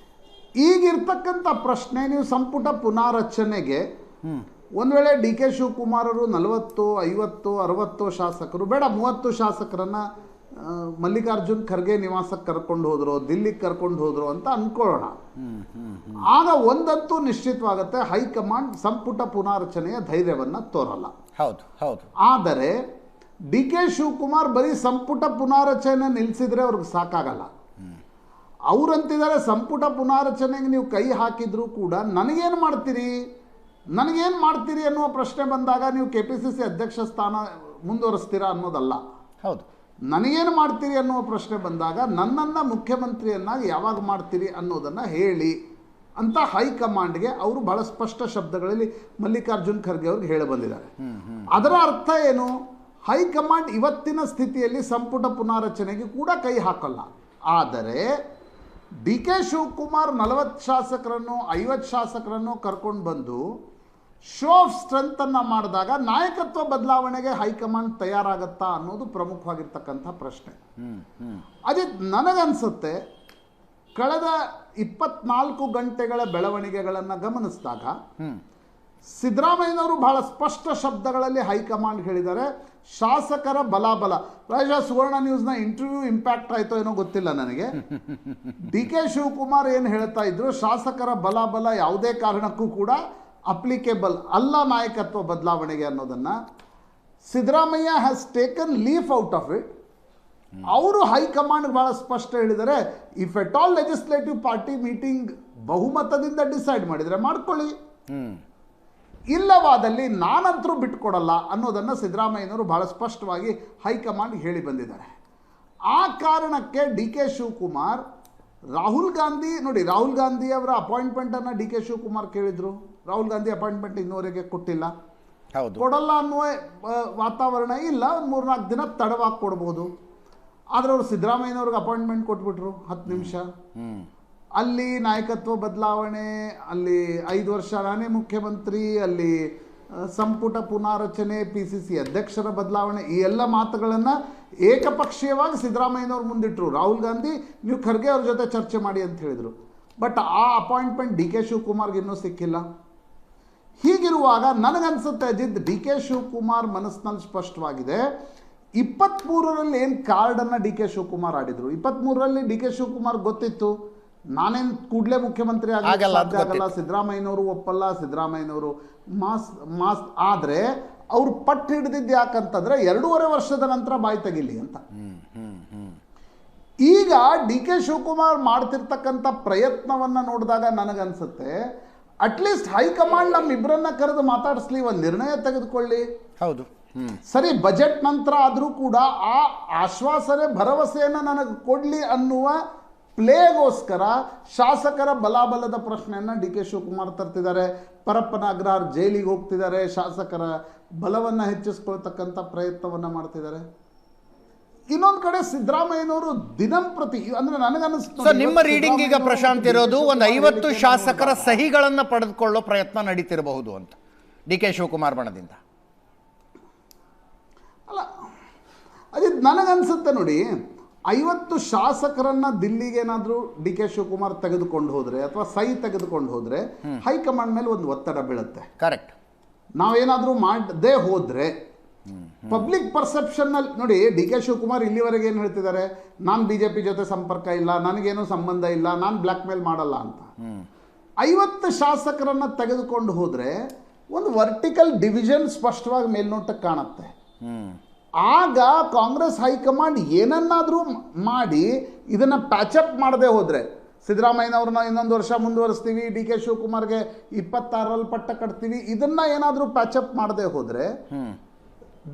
S7: ಈಗಿರ್ತಕ್ಕಂಥ ಪ್ರಶ್ನೆ, ನೀವು ಸಂಪುಟ ಪುನಾರಚನೆಗೆ ಒಂದು ವೇಳೆ ಡಿ ಕೆ ಶಿವಕುಮಾರರು 40, 50, 60 ಶಾಸಕರು ಬೇಡ 30 ಶಾಸಕರನ್ನು ಮಲ್ಲಿಕಾರ್ಜುನ್ ಖರ್ಗೆ ನಿವಾಸಕ್ಕೆ ಕರ್ಕೊಂಡು ಹೋದ್ರು, ದಿಲ್ಲಿಗೆ ಕರ್ಕೊಂಡು ಹೋದ್ರು ಅಂತ ಅಂದ್ಕೊಳ್ಳೋಣ. ಆಗ ಒಂದಂತೂ ನಿಶ್ಚಿತವಾಗುತ್ತೆ, ಹೈಕಮಾಂಡ್ ಸಂಪುಟ ಪುನಾರಚನೆಯ ಧೈರ್ಯವನ್ನು ತೋರಲ್ಲ.
S5: ಹೌದು.
S7: ಆದರೆ ಡಿ ಕೆ ಶಿವಕುಮಾರ್ ಬರೀ ಸಂಪುಟ ಪುನಾರಚನೆ ನಿಲ್ಲಿಸಿದ್ರೆ ಅವ್ರಿಗೆ ಸಾಕಾಗಲ್ಲ. ಅವರಂತಿದ್ದಾರೆ, ಸಂಪುಟ ಪುನಾರಚನೆಗೆ ನೀವು ಕೈ ಹಾಕಿದ್ರೂ ಕೂಡ ನನಗೇನು ಮಾಡ್ತೀರಿ ಅನ್ನುವ ಪ್ರಶ್ನೆ ಬಂದಾಗ ನೀವು KPCC ಅಧ್ಯಕ್ಷ ಸ್ಥಾನ ಮುಂದುವರಿಸ್ತೀರಾ ಅನ್ನೋದಲ್ಲ.
S5: ಹೌದು.
S7: ನನಗೇನು ಮಾಡ್ತೀರಿ ಅನ್ನುವ ಪ್ರಶ್ನೆ ಬಂದಾಗ ನನ್ನನ್ನು ಮುಖ್ಯಮಂತ್ರಿಯನ್ನಾಗಿ ಯಾವಾಗ ಮಾಡ್ತೀರಿ ಅನ್ನೋದನ್ನು ಹೇಳಿ ಅಂತ ಹೈಕಮಾಂಡ್ಗೆ ಅವರು ಬಹಳ ಸ್ಪಷ್ಟ ಶಬ್ದಗಳಲ್ಲಿ ಮಲ್ಲಿಕಾರ್ಜುನ್ ಖರ್ಗೆ ಅವ್ರಿಗೆ ಹೇಳಿ ಬಂದಿದ್ದಾರೆ. ಅದರ ಅರ್ಥ ಏನು? ಹೈಕಮಾಂಡ್ ಇವತ್ತಿನ ಸ್ಥಿತಿಯಲ್ಲಿ ಸಂಪುಟ ಪುನಾರಚನೆಗೆ ಕೂಡ ಕೈ ಹಾಕಲ್ಲ. ಆದರೆ ಡಿ ಕೆ ಶಿವಕುಮಾರ್ 40 ಶಾಸಕರನ್ನು 50 ಶಾಸಕರನ್ನು ಕರ್ಕೊಂಡು ಬಂದು ಶೋ ಆಫ್ ಸ್ಟ್ರೆಂತನ್ನು ಮಾಡಿದಾಗ ನಾಯಕತ್ವ ಬದಲಾವಣೆಗೆ ಹೈಕಮಾಂಡ್ ತಯಾರಾಗತ್ತಾ ಅನ್ನೋದು ಪ್ರಮುಖವಾಗಿರ್ತಕ್ಕಂಥ ಪ್ರಶ್ನೆ. ಅದೇ ನನಗನ್ಸುತ್ತೆ, ಕಳೆದ 24 ಗಂಟೆಗಳ ಬೆಳವಣಿಗೆಗಳನ್ನು ಗಮನಿಸಿದಾಗ ಸಿದ್ದರಾಮಯ್ಯನವರು ಬಹಳ ಸ್ಪಷ್ಟ ಶಬ್ದಗಳಲ್ಲಿ ಹೈಕಮಾಂಡ್ ಹೇಳಿದ್ದಾರೆ, ಶಾಸಕರ ಬಲಾಬಲ. ಪ್ರಾಯಶಃ ಸುವರ್ಣ ನ್ಯೂಸ್ನ ಇಂಟರ್ವ್ಯೂ ಇಂಪ್ಯಾಕ್ಟ್ ಆಯಿತೋ ಏನೋ ಗೊತ್ತಿಲ್ಲ ನನಗೆ. ಡಿ ಕೆ ಶಿವಕುಮಾರ್ ಏನು ಹೇಳ್ತಾ ಇದ್ರು, ಶಾಸಕರ ಬಲಾಬಲ ಯಾವುದೇ ಕಾರಣಕ್ಕೂ ಕೂಡ ಅಪ್ಲಿಕೇಬಲ್ ಅಲ್ಲ ನಾಯಕತ್ವ ಬದಲಾವಣೆಗೆ ಅನ್ನೋದನ್ನು Siddaramaiah has taken leaf out of it. ಅವರು ಹೈಕಮಾಂಡ್ ಬಹಳ ಸ್ಪಷ್ಟ ಹೇಳಿದ್ದಾರೆ, if at all legislative party meeting ಬಹುಮತದಿಂದ ಡಿಸೈಡ್ ಮಾಡಿದರೆ ಮಾಡ್ಕೊಳ್ಳಿ, ಇಲ್ಲವಾದಲ್ಲಿ ನಾನಂತರೂ ಬಿಟ್ಕೊಡಲ್ಲ ಅನ್ನೋದನ್ನು ಸಿದ್ದರಾಮಯ್ಯನವರು ಬಹಳ ಸ್ಪಷ್ಟವಾಗಿ ಹೈಕಮಾಂಡ್ ಹೇಳಿ ಬಂದಿದ್ದಾರೆ. ಆ ಕಾರಣಕ್ಕೆ ಡಿ ಕೆ ಶಿವಕುಮಾರ್ ರಾಹುಲ್ ಗಾಂಧಿ ಅವರ ಅಪಾಯಿಂಟ್ಮೆಂಟನ್ನು ಡಿ ಕೆ ಶಿವಕುಮಾರ್ ಕೇಳಿದ್ರು. ರಾಹುಲ್ ಗಾಂಧಿ ಅಪಾಯಿಂಟ್ಮೆಂಟ್ ಇನ್ನೂವರೆಗೆ ಕೊಟ್ಟಿಲ್ಲ, ಕೊಡಲ್ಲ ಅನ್ನುವ ವಾತಾವರಣ ಇಲ್ಲ. ಒಂದು 3-4 ದಿನ ತಡವಾಗಿ ಕೊಡ್ಬೋದು. ಆದರೆ ಅವರು ಸಿದ್ದರಾಮಯ್ಯನವ್ರಿಗೆ ಅಪಾಯಿಂಟ್ಮೆಂಟ್ ಕೊಟ್ಬಿಟ್ರು 10 ನಿಮಿಷ. ಅಲ್ಲಿ ನಾಯಕತ್ವ ಬದಲಾವಣೆ, ಅಲ್ಲಿ 5 ವರ್ಷ ನಾನೇ ಮುಖ್ಯಮಂತ್ರಿ, ಅಲ್ಲಿ ಸಂಪುಟ ಪುನಾರಚನೆ, PCC ಅಧ್ಯಕ್ಷರ ಬದಲಾವಣೆ, ಈ ಎಲ್ಲ ಮಾತುಗಳನ್ನು ಏಕಪಕ್ಷೀಯವಾಗಿ ಸಿದ್ದರಾಮಯ್ಯನವ್ರು ಮುಂದಿಟ್ಟರು. ರಾಹುಲ್ ಗಾಂಧಿ ನೀವು ಖರ್ಗೆ ಅವ್ರ ಜೊತೆ ಚರ್ಚೆ ಮಾಡಿ ಅಂತ ಹೇಳಿದರು. ಬಟ್ ಆ ಅಪಾಯಿಂಟ್ಮೆಂಟ್ DK ಶಿವಕುಮಾರ್ಗೆ ಇನ್ನೂ ಸಿಕ್ಕಿಲ್ಲ. ಹೀಗಿರುವಾಗ ನನಗನ್ಸುತ್ತೆ ಅಜಿತ್, DK ಶಿವಕುಮಾರ್ ಮನಸ್ಸಿನಲ್ಲಿ ಸ್ಪಷ್ಟವಾಗಿದೆ. 23ರಲ್ಲಿ ಏನು ಕಾರ್ಡನ್ನು DK ಶಿವಕುಮಾರ್ ಆಡಿದರು, 23ರಲ್ಲಿ DK ಶಿವಕುಮಾರ್ ಗೊತ್ತಿತ್ತು ನಾನೇನು ಕೂಡಲೇ ಮುಖ್ಯಮಂತ್ರಿ ಆಗಲ್ಲ, ಸಿದ್ದರಾಮಯ್ಯನವರು ಒಪ್ಪಲ್ಲ, ಸಿದ್ದರಾಮಯ್ಯನವರು ಮಾಸ್ ಆದರೆ ಅವ್ರು ಪಟ್ಟು ಹಿಡಿದಿದ್ದು ಯಾಕಂತಂದ್ರೆ 2.5 ವರ್ಷದ ನಂತರ ಬಾಯಿ ತೆಗಿಲಿ ಅಂತ. ಈಗ DK ಶಿವಕುಮಾರ್ ಮಾಡ್ತಿರ್ತಕ್ಕಂಥ ಪ್ರಯತ್ನವನ್ನು ನೋಡಿದಾಗ ನನಗನ್ಸುತ್ತೆ ಅಟ್ಲೀಸ್ಟ್ ಹೈಕಮಾಂಡ್ ನಮ್ಮಿಬ್ಬರನ್ನ ಕರೆದು ಮಾತಾಡಿಸ್ಲಿ, ಒಂದು ನಿರ್ಣಯ ತೆಗೆದುಕೊಳ್ಳಿ.
S5: ಹೌದು,
S7: ಸರಿ, ಬಜೆಟ್ ನಂತರ ಆದರೂ ಕೂಡ ಆ ಆಶ್ವಾಸನೆ ಭರವಸೆಯನ್ನು ನನಗೆ ಕೊಡಲಿ ಅನ್ನುವ ಪ್ಲೇಗೋಸ್ಕರ ಶಾಸಕರ ಬಲಾಬಲದ ಪ್ರಶ್ನೆಯನ್ನು DK ಶಿವಕುಮಾರ್ ತರ್ತಿದ್ದಾರೆ. ಪರಪ್ಪನ ಅಗ್ರಹಾರ ಜೈಲಿಗೆ ಹೋಗ್ತಿದ್ದಾರೆ, ಶಾಸಕರ ಬಲವನ್ನು ಹೆಚ್ಚಿಸ್ಕೊಳ್ತಕ್ಕಂಥ ಪ್ರಯತ್ನವನ್ನು ಮಾಡ್ತಿದ್ದಾರೆ. ಇನ್ನೊಂದು ಕಡೆ ಸಿದ್ದರಾಮಯ್ಯನವರು ದಿನಂಪ್ರತಿ ಅಂದ್ರೆ ನನಗನ್ನಿಸ್ತು,
S5: ನಿಮ್ಮ ರೀಡಿಂಗ್ ಈಗ ಪ್ರಶಾಂತ್ ಇರೋದು ಒಂದು 50 ಶಾಸಕರ ಸಹಿಗಳನ್ನು ಪಡೆದುಕೊಳ್ಳೋ ಪ್ರಯತ್ನ ನಡೀತಿರಬಹುದು ಅಂತ DK ಶಿವಕುಮಾರ್ ಬಣದಿಂದ.
S7: ಅಲ್ಲ ಅದೇ ನನಗನ್ಸುತ್ತೆ ನೋಡಿ, 50 ಶಾಸಕರನ್ನ ದಿಲ್ಲಿಗೆ ಏನಾದರೂ DK ಶಿವಕುಮಾರ್ ತೆಗೆದುಕೊಂಡು ಹೋದ್ರೆ ಅಥವಾ ಸಹಿ ತೆಗೆದುಕೊಂಡು ಹೋದ್ರೆ ಹೈಕಮಾಂಡ್ ಮೇಲೆ ಒಂದು ಒತ್ತಡ ಬೀಳುತ್ತೆ.
S5: ಕರೆಕ್ಟ್.
S7: ನಾವೇನಾದರೂ ಮಾಡದೆ ಹೋದ್ರೆ ಪಬ್ಲಿಕ್ ಪರ್ಸೆಪ್ಷನ್ನಲ್ಲಿ ನೋಡಿ, DK ಶಿವಕುಮಾರ್ ಇಲ್ಲಿವರೆಗೆ ಏನು ಹೇಳ್ತಿದ್ದಾರೆ, ನಾನು BJP ಜೊತೆ ಸಂಪರ್ಕ ಇಲ್ಲ, ನನಗೇನು ಸಂಬಂಧ ಇಲ್ಲ, ನಾನು ಬ್ಲ್ಯಾಕ್ ಮೇಲ್ ಮಾಡಲ್ಲ ಅಂತ. 50 ಶಾಸಕರನ್ನ ತೆಗೆದುಕೊಂಡು ಹೋದ್ರೆ ಒಂದು ವರ್ಟಿಕಲ್ ಡಿವಿಷನ್ ಸ್ಪಷ್ಟವಾಗಿ ಮೇಲ್ನೋಟಕ್ಕೆ ಕಾಣುತ್ತೆ. ಆಗ ಕಾಂಗ್ರೆಸ್ ಹೈಕಮಾಂಡ್ ಏನನ್ನಾದರೂ ಮಾಡಿ ಇದನ್ನು ಪ್ಯಾಚಪ್ ಮಾಡದೆ ಹೋದರೆ, ಸಿದ್ದರಾಮಯ್ಯನವ್ರನ್ನ ಇನ್ನೊಂದು ವರ್ಷ ಮುಂದುವರಿಸ್ತೀವಿ, DK ಶಿವಕುಮಾರ್ಗೆ 26ರಲ್ಲಿ ಪಟ್ಟ ಕಟ್ತೀವಿ, ಇದನ್ನ ಏನಾದರೂ ಪ್ಯಾಚಪ್ ಮಾಡದೆ ಹೋದರೆ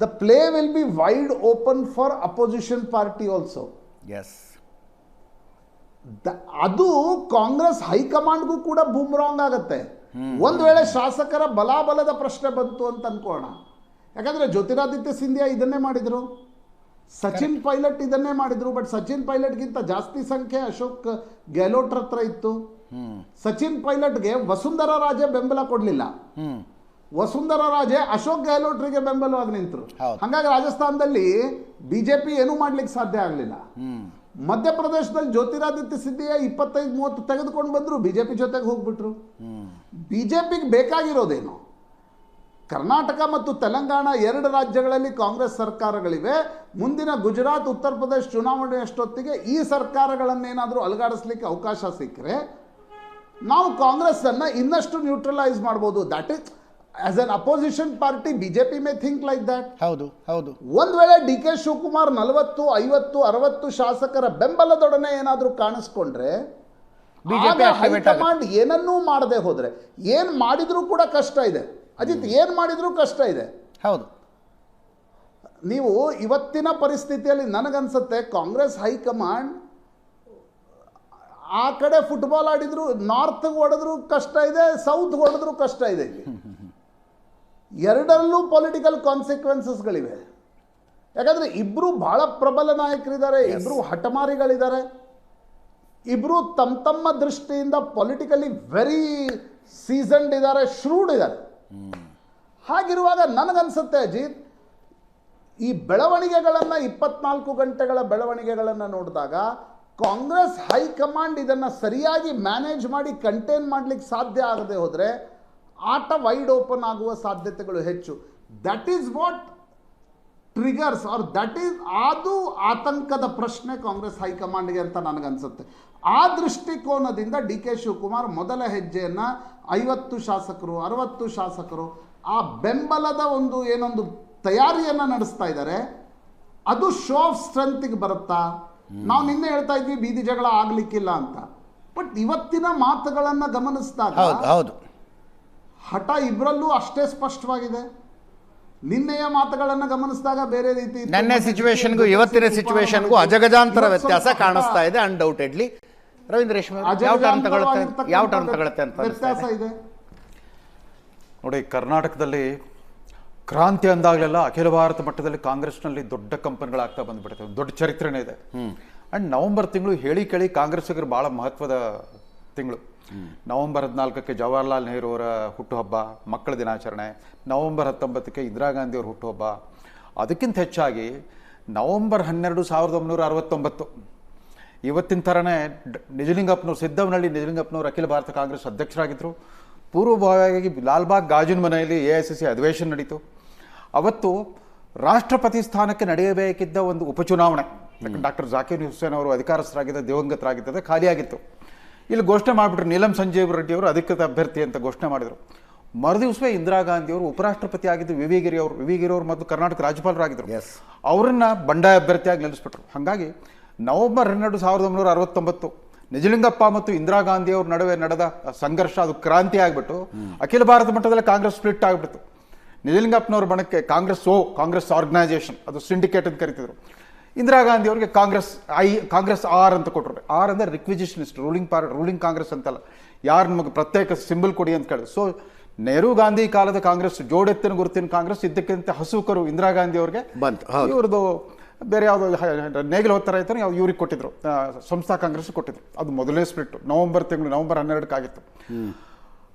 S7: the play will be wide open for opposition party also.
S5: Yes,
S7: ಅದು ಕಾಂಗ್ರೆಸ್ ಹೈಕಮಾಂಡ್ಗೂ ಕೂಡ ಬೂಮ್ರಾಂಗ್ ಆಗತ್ತೆ. ಒಂದು ವೇಳೆ ಶಾಸಕರ ಬಲಾಬಲದ ಪ್ರಶ್ನೆ ಬಂತು ಅಂತ ಅನ್ಕೋಣ. ಯಾಕಂದ್ರೆ ಜ್ಯೋತಿರಾದಿತ್ಯ ಸಿಂಧಿಯಾ ಇದನ್ನೇ ಮಾಡಿದ್ರು, ಸಚಿನ್ ಪೈಲಟ್ ಇದನ್ನೇ ಮಾಡಿದ್ರು. ಬಟ್ ಸಚಿನ್ ಪೈಲಟ್ಗಿಂತ ಜಾಸ್ತಿ ಸಂಖ್ಯೆ ಅಶೋಕ್ ಗೆಹ್ಲೋಟ್ ಹತ್ರ ಇತ್ತು. ಸಚಿನ್ ಪೈಲಟ್ಗೆ ವಸುಂಧರಾ ರಾಜೆ ಬೆಂಬಲ ಕೊಡಲಿಲ್ಲ, ವಸುಂಧರಾ ರಾಜೆ ಅಶೋಕ್ ಗೆಹ್ಲೋಟ್ರಿಗೆ ಬೆಂಬಲವಾಗಿ ನಿಂತರು. ಹಾಗಾಗಿ ರಾಜಸ್ಥಾನದಲ್ಲಿ BJP ಏನೂ ಮಾಡ್ಲಿಕ್ಕೆ ಸಾಧ್ಯ ಆಗಲಿಲ್ಲ. ಮಧ್ಯಪ್ರದೇಶದಲ್ಲಿ ಜ್ಯೋತಿರಾದಿತ್ಯ ಸಿಂಧಿಯಾ 25-30 ತೆಗೆದುಕೊಂಡು ಬಂದ್ರು, BJP ಜೊತೆಗೆ ಹೋಗ್ಬಿಟ್ರು. BJPಗೆ ಬೇಕಾಗಿರೋದೇನು, ಕರ್ನಾಟಕ ಮತ್ತು ತೆಲಂಗಾಣ 2 ರಾಜ್ಯಗಳಲ್ಲಿ ಕಾಂಗ್ರೆಸ್ ಸರ್ಕಾರಗಳಿವೆ. ಮುಂದಿನ ಗುಜರಾತ್, ಉತ್ತರ ಪ್ರದೇಶ ಚುನಾವಣೆ ಅಷ್ಟೊತ್ತಿಗೆ ಈ ಸರ್ಕಾರಗಳನ್ನೇನಾದರೂ ಅಲುಗಾಡಿಸ್ಲಿಕ್ಕೆ ಅವಕಾಶ ಸಿಕ್ಕರೆ ನಾವು ಕಾಂಗ್ರೆಸ್ಸನ್ನು ಇನ್ನಷ್ಟು ನ್ಯೂಟ್ರಲೈಸ್ ಮಾಡ್ಬೋದು. That is as an opposition party BJP may think like that.
S5: ಹೌದು ಹೌದು.
S7: ಒಂದು ವೇಳೆ DK ಶಿವಕುಮಾರ್ 40, 50, 60 ಶಾಸಕರ ಬೆಂಬಲದೊಡನೆ ಏನಾದರೂ ಕಾಣಿಸ್ಕೊಂಡ್ರೆ ಹೈಕಮಾಂಡ್ ಏನನ್ನೂ ಮಾಡದೆ ಹೋದ್ರೆ, ಏನು ಮಾಡಿದ್ರೂ ಕೂಡ ಕಷ್ಟ ಇದೆ ಅಜಿತ್, ಏನು ಮಾಡಿದ್ರೂ ಕಷ್ಟ ಇದೆ.
S5: ಹೌದು.
S7: ನೀವು ಇವತ್ತಿನ ಪರಿಸ್ಥಿತಿಯಲ್ಲಿ ನನಗನ್ಸುತ್ತೆ ಕಾಂಗ್ರೆಸ್ ಹೈಕಮಾಂಡ್ ಆ ಕಡೆ ಫುಟ್ಬಾಲ್ ಆಡಿದ್ರು, ನಾರ್ತ್ ಹೊಡೆದ್ರು ಕಷ್ಟ ಇದೆ, ಸೌತ್ ಹೊಡೆದ್ರು ಕಷ್ಟ ಇದೆ. ಎರಡರಲ್ಲೂ ಪೊಲಿಟಿಕಲ್ ಕಾನ್ಸಿಕ್ವೆನ್ಸಸ್ಗಳಿವೆ. ಯಾಕಂದ್ರೆ ಇಬ್ರು ಬಹಳ ಪ್ರಬಲ ನಾಯಕರಿದ್ದಾರೆ, ಇಬ್ರು ಹಠಮಾರಿಗಳಿದ್ದಾರೆ, ಇಬ್ರು ತಮ್ಮ ದೃಷ್ಟಿಯಿಂದ ಪೊಲಿಟಿಕಲಿ ವೆರಿ ಸೀಸನ್ಡ್ ಇದ್ದಾರೆ, ಶ್ರೂಡ್ ಇದ್ದಾರೆ. ಹಾಗಿರುವಾಗ ನನಗನ್ಸುತ್ತೆ ಅಜಿತ್, ಈ ಬೆಳವಣಿಗೆಗಳನ್ನು 24 ಗಂಟೆಗಳ ಬೆಳವಣಿಗೆಗಳನ್ನು ನೋಡಿದಾಗ ಕಾಂಗ್ರೆಸ್ ಹೈಕಮಾಂಡ್ ಇದನ್ನು ಸರಿಯಾಗಿ ಮ್ಯಾನೇಜ್ ಮಾಡಿ ಕಂಟೈನ್ ಮಾಡಲಿಕ್ಕೆ ಸಾಧ್ಯ ಆಗದೆ ಹೋದರೆ ಆಟ ವೈಡ್ ಓಪನ್ ಆಗುವ ಸಾಧ್ಯತೆಗಳು ಹೆಚ್ಚು. That is what triggers are that is ಅದು ಆತಂಕದ ಪ್ರಶ್ನೆ ಕಾಂಗ್ರೆಸ್ ಹೈಕಮಾಂಡ್ಗೆ ಅಂತ ನನಗನ್ಸುತ್ತೆ. ಆ ದೃಷ್ಟಿಕೋನದಿಂದ DK ಶಿವಕುಮಾರ್ ಮೊದಲ ಹೆಜ್ಜೆಯನ್ನು 50 ಶಾಸಕರು 60 ಶಾಸಕರು ಆ ಬೆಂಬಲದ ಏನೊಂದು ತಯಾರಿಯನ್ನು ನಡೆಸ್ತಾ ಇದ್ದಾರೆ. ಅದು ಶೋ ಆಫ್ ಸ್ಟ್ರೆಂತ್ಗೆ ಬರುತ್ತಾ? ನಾವು ನಿನ್ನೆ ಹೇಳ್ತಾ ಇದ್ವಿ ಬೀದಿ ಜಗಳ ಆಗ್ಲಿಕ್ಕಿಲ್ಲ ಅಂತ. ಬಟ್ ಇವತ್ತಿನ ಮಾತುಗಳನ್ನು ಗಮನಿಸಿದಾಗ ಹಠ ಇಬ್ಬರಲ್ಲೂ ಅಷ್ಟೇ ಸ್ಪಷ್ಟವಾಗಿದೆ. ನಿನ್ನೆಯ ಮಾತುಗಳನ್ನು ಗಮನಿಸಿದಾಗ ಬೇರೆ ರೀತಿ,
S5: ನಿನ್ನೆ ಸಿಚುವೇಶನ್ಗೂ ಇವತ್ತಿನ ಸಿಚುವೇಶನ್ಗೂ ಅಜಗಜಾಂತರ ವ್ಯತ್ಯಾಸ ಕಾಣಿಸ್ತಾ ಇದೆ ಅನ್ಡೌಟೆಡ್ಲಿ. ರವೀಂದ್ರ ರೇಷ್ಮೆ ಯಾವ ಟರ್ನ್ ತಗೊಳುತ್ತೆ ಅಂತ
S7: ವ್ಯತ್ಯಾಸ ಇದೆ
S8: ನೋಡಿ. ಕರ್ನಾಟಕದಲ್ಲಿ ಕ್ರಾಂತಿ ಅಂದಾಗಲೆಲ್ಲ ಅಖಿಲ ಭಾರತ ಮಟ್ಟದಲ್ಲಿ ಕಾಂಗ್ರೆಸ್ನಲ್ಲಿ ದೊಡ್ಡ ಕಂಪನಿಗಳಾಗ್ತಾ ಬಂದ್ಬಿಡ್ತವೆ, ದೊಡ್ಡ ಚರಿತ್ರೆನೇ ಇದೆ. ಅಂಡ್ ನವೆಂಬರ್ ತಿಂಗಳು ಹೇಳಿ ಕೇಳಿ ಕಾಂಗ್ರೆಸ್ಸಿಗರು ಭಾಳ ಮಹತ್ವದ ತಿಂಗಳು. ನವೆಂಬರ್ 14ಕ್ಕೆ ಜವಾಹರ್ಲಾಲ್ ನೆಹರು ಅವರ ಹುಟ್ಟುಹಬ್ಬ, ಮಕ್ಕಳ ದಿನಾಚರಣೆ. ನವೆಂಬರ್ 19ಕ್ಕೆ ಇಂದಿರಾ ಗಾಂಧಿ ಅವರ ಹುಟ್ಟುಹಬ್ಬ. ಅದಕ್ಕಿಂತ ಹೆಚ್ಚಾಗಿ ನವೆಂಬರ್ 12, 1969 ಇವತ್ತಿನ ಥರನೇ ನಿಜಲಿಂಗಪ್ಪನವ್ರು, ಸಿದ್ದವನಹಳ್ಳಿ ನಿಜಲಿಂಗಪ್ಪನವರು ಅಖಿಲ ಭಾರತ ಕಾಂಗ್ರೆಸ್ ಅಧ್ಯಕ್ಷರಾಗಿದ್ದರು. ಪೂರ್ವಭಾವಿಯಾಗಿ ಲಾಲ್ಬಾಗ್ ಗಾಜಿನ ಮನೆಯಲ್ಲಿ AICC ಅಧಿವೇಶನ ನಡೀತು. ಅವತ್ತು ರಾಷ್ಟ್ರಪತಿ ಸ್ಥಾನಕ್ಕೆ ನಡೆಯಬೇಕಿದ್ದ ಒಂದು ಉಪಚುನಾವಣೆ, ಡಾಕ್ಟರ್ ಜಾಕೀರ್ ಹುಸೇನ್ ಅವರು ಅಧಿಕಾರಸ್ಥರಾಗಿದ್ದ, ದಿವಂಗತರಾಗಿದ್ದ, ಖಾಲಿಯಾಗಿತ್ತು. ಇಲ್ಲಿ ಘೋಷಣೆ ಮಾಡಿಬಿಟ್ರು, ನೀಲಂ ಸಂಜೀವ್ ರೆಡ್ಡಿ ಅವರು ಅಧಿಕೃತ ಅಭ್ಯರ್ಥಿ ಅಂತ ಘೋಷಣೆ ಮಾಡಿದರು. ಮರುದಿವಸವೇ ಇಂದಿರಾ ಗಾಂಧಿ ಅವರು ಉಪರಾಷ್ಟ್ರಪತಿ ಆಗಿದ್ದು, ವಿ ವಿ ಗಿರಿ ಅವರು ಮೊದಲು ಕರ್ನಾಟಕ ರಾಜ್ಯಪಾಲರಾಗಿದ್ದರು, ಅವರನ್ನ ಬಂಡಾಯ ಅಭ್ಯರ್ಥಿಯಾಗಿ ನಿಲ್ಲಿಸ್ಬಿಟ್ರು. ಹಾಗಾಗಿ ನವೆಂಬರ್ 12, 1969 ನಿಜಲಿಂಗಪ್ಪ ಮತ್ತು ಇಂದಿರಾ ಗಾಂಧಿ ಅವ್ರ ನಡುವೆ ನಡೆದ ಸಂಘರ್ಷ ಅದು ಕ್ರಾಂತಿ ಆಗಿಬಿಟ್ಟು ಅಖಿಲ ಭಾರತ ಮಟ್ಟದಲ್ಲಿ ಕಾಂಗ್ರೆಸ್ ಸ್ಪ್ಲಿಟ್ ಆಗಿಬಿಡ್ತು. ನಿಜಲಿಂಗಪ್ಪನವ್ರ ಬಣಕ್ಕೆ ಕಾಂಗ್ರೆಸ್ ಆರ್ಗನೈಸೇಷನ್, ಅದು ಸಿಂಡಿಕೇಟ್ ಅಂತ ಕರಿತಿದ್ರು. ಇಂದಿರಾ ಗಾಂಧಿ ಅವರಿಗೆ ಕಾಂಗ್ರೆಸ್ ಆರ್ ಅಂತ ಕೊಟ್ಟರು. ಆರ್ ಅಂದರೆ ರಿಕ್ವಿಸಿಷನಿಸ್ಟ್, ರೂಲಿಂಗ್ ಕಾಂಗ್ರೆಸ್ ಅಂತಲ್ಲ, ಯಾರು ನಮಗೆ ಪ್ರತ್ಯೇಕ ಸಿಂಬಲ್ ಕೊಡಿ ಅಂತ ಕೇಳಿದ್ರು. ಸೊ ನೆಹರು ಗಾಂಧಿ ಕಾಲದ ಕಾಂಗ್ರೆಸ್, ಜೋಡೆತ್ತಿನ ಗುರುತಿನ ಕಾಂಗ್ರೆಸ್, ಇದ್ದಕ್ಕಿಂತ ಹಸುಕರು ಇಂದಿರಾ ಗಾಂಧಿ ಅವ್ರಿಗೆ ಇವ್ರದ್ದು ಬೇರೆ ಯಾವುದೋ ನೇಗಿಲು ಹೊತ್ತರ ಆಯ್ತಾನೆ ಇವ್ರಿಗೆ ಕೊಟ್ಟಿದ್ರು, ಸಂಸ್ಥಾ ಕಾಂಗ್ರೆಸ್ ಕೊಟ್ಟಿದ್ರು. ಅದು ಮೊದಲನೇ ಸ್ಪ್ಲಿಟ್ ನವೆಂಬರ್ 12 ಆಗಿತ್ತು.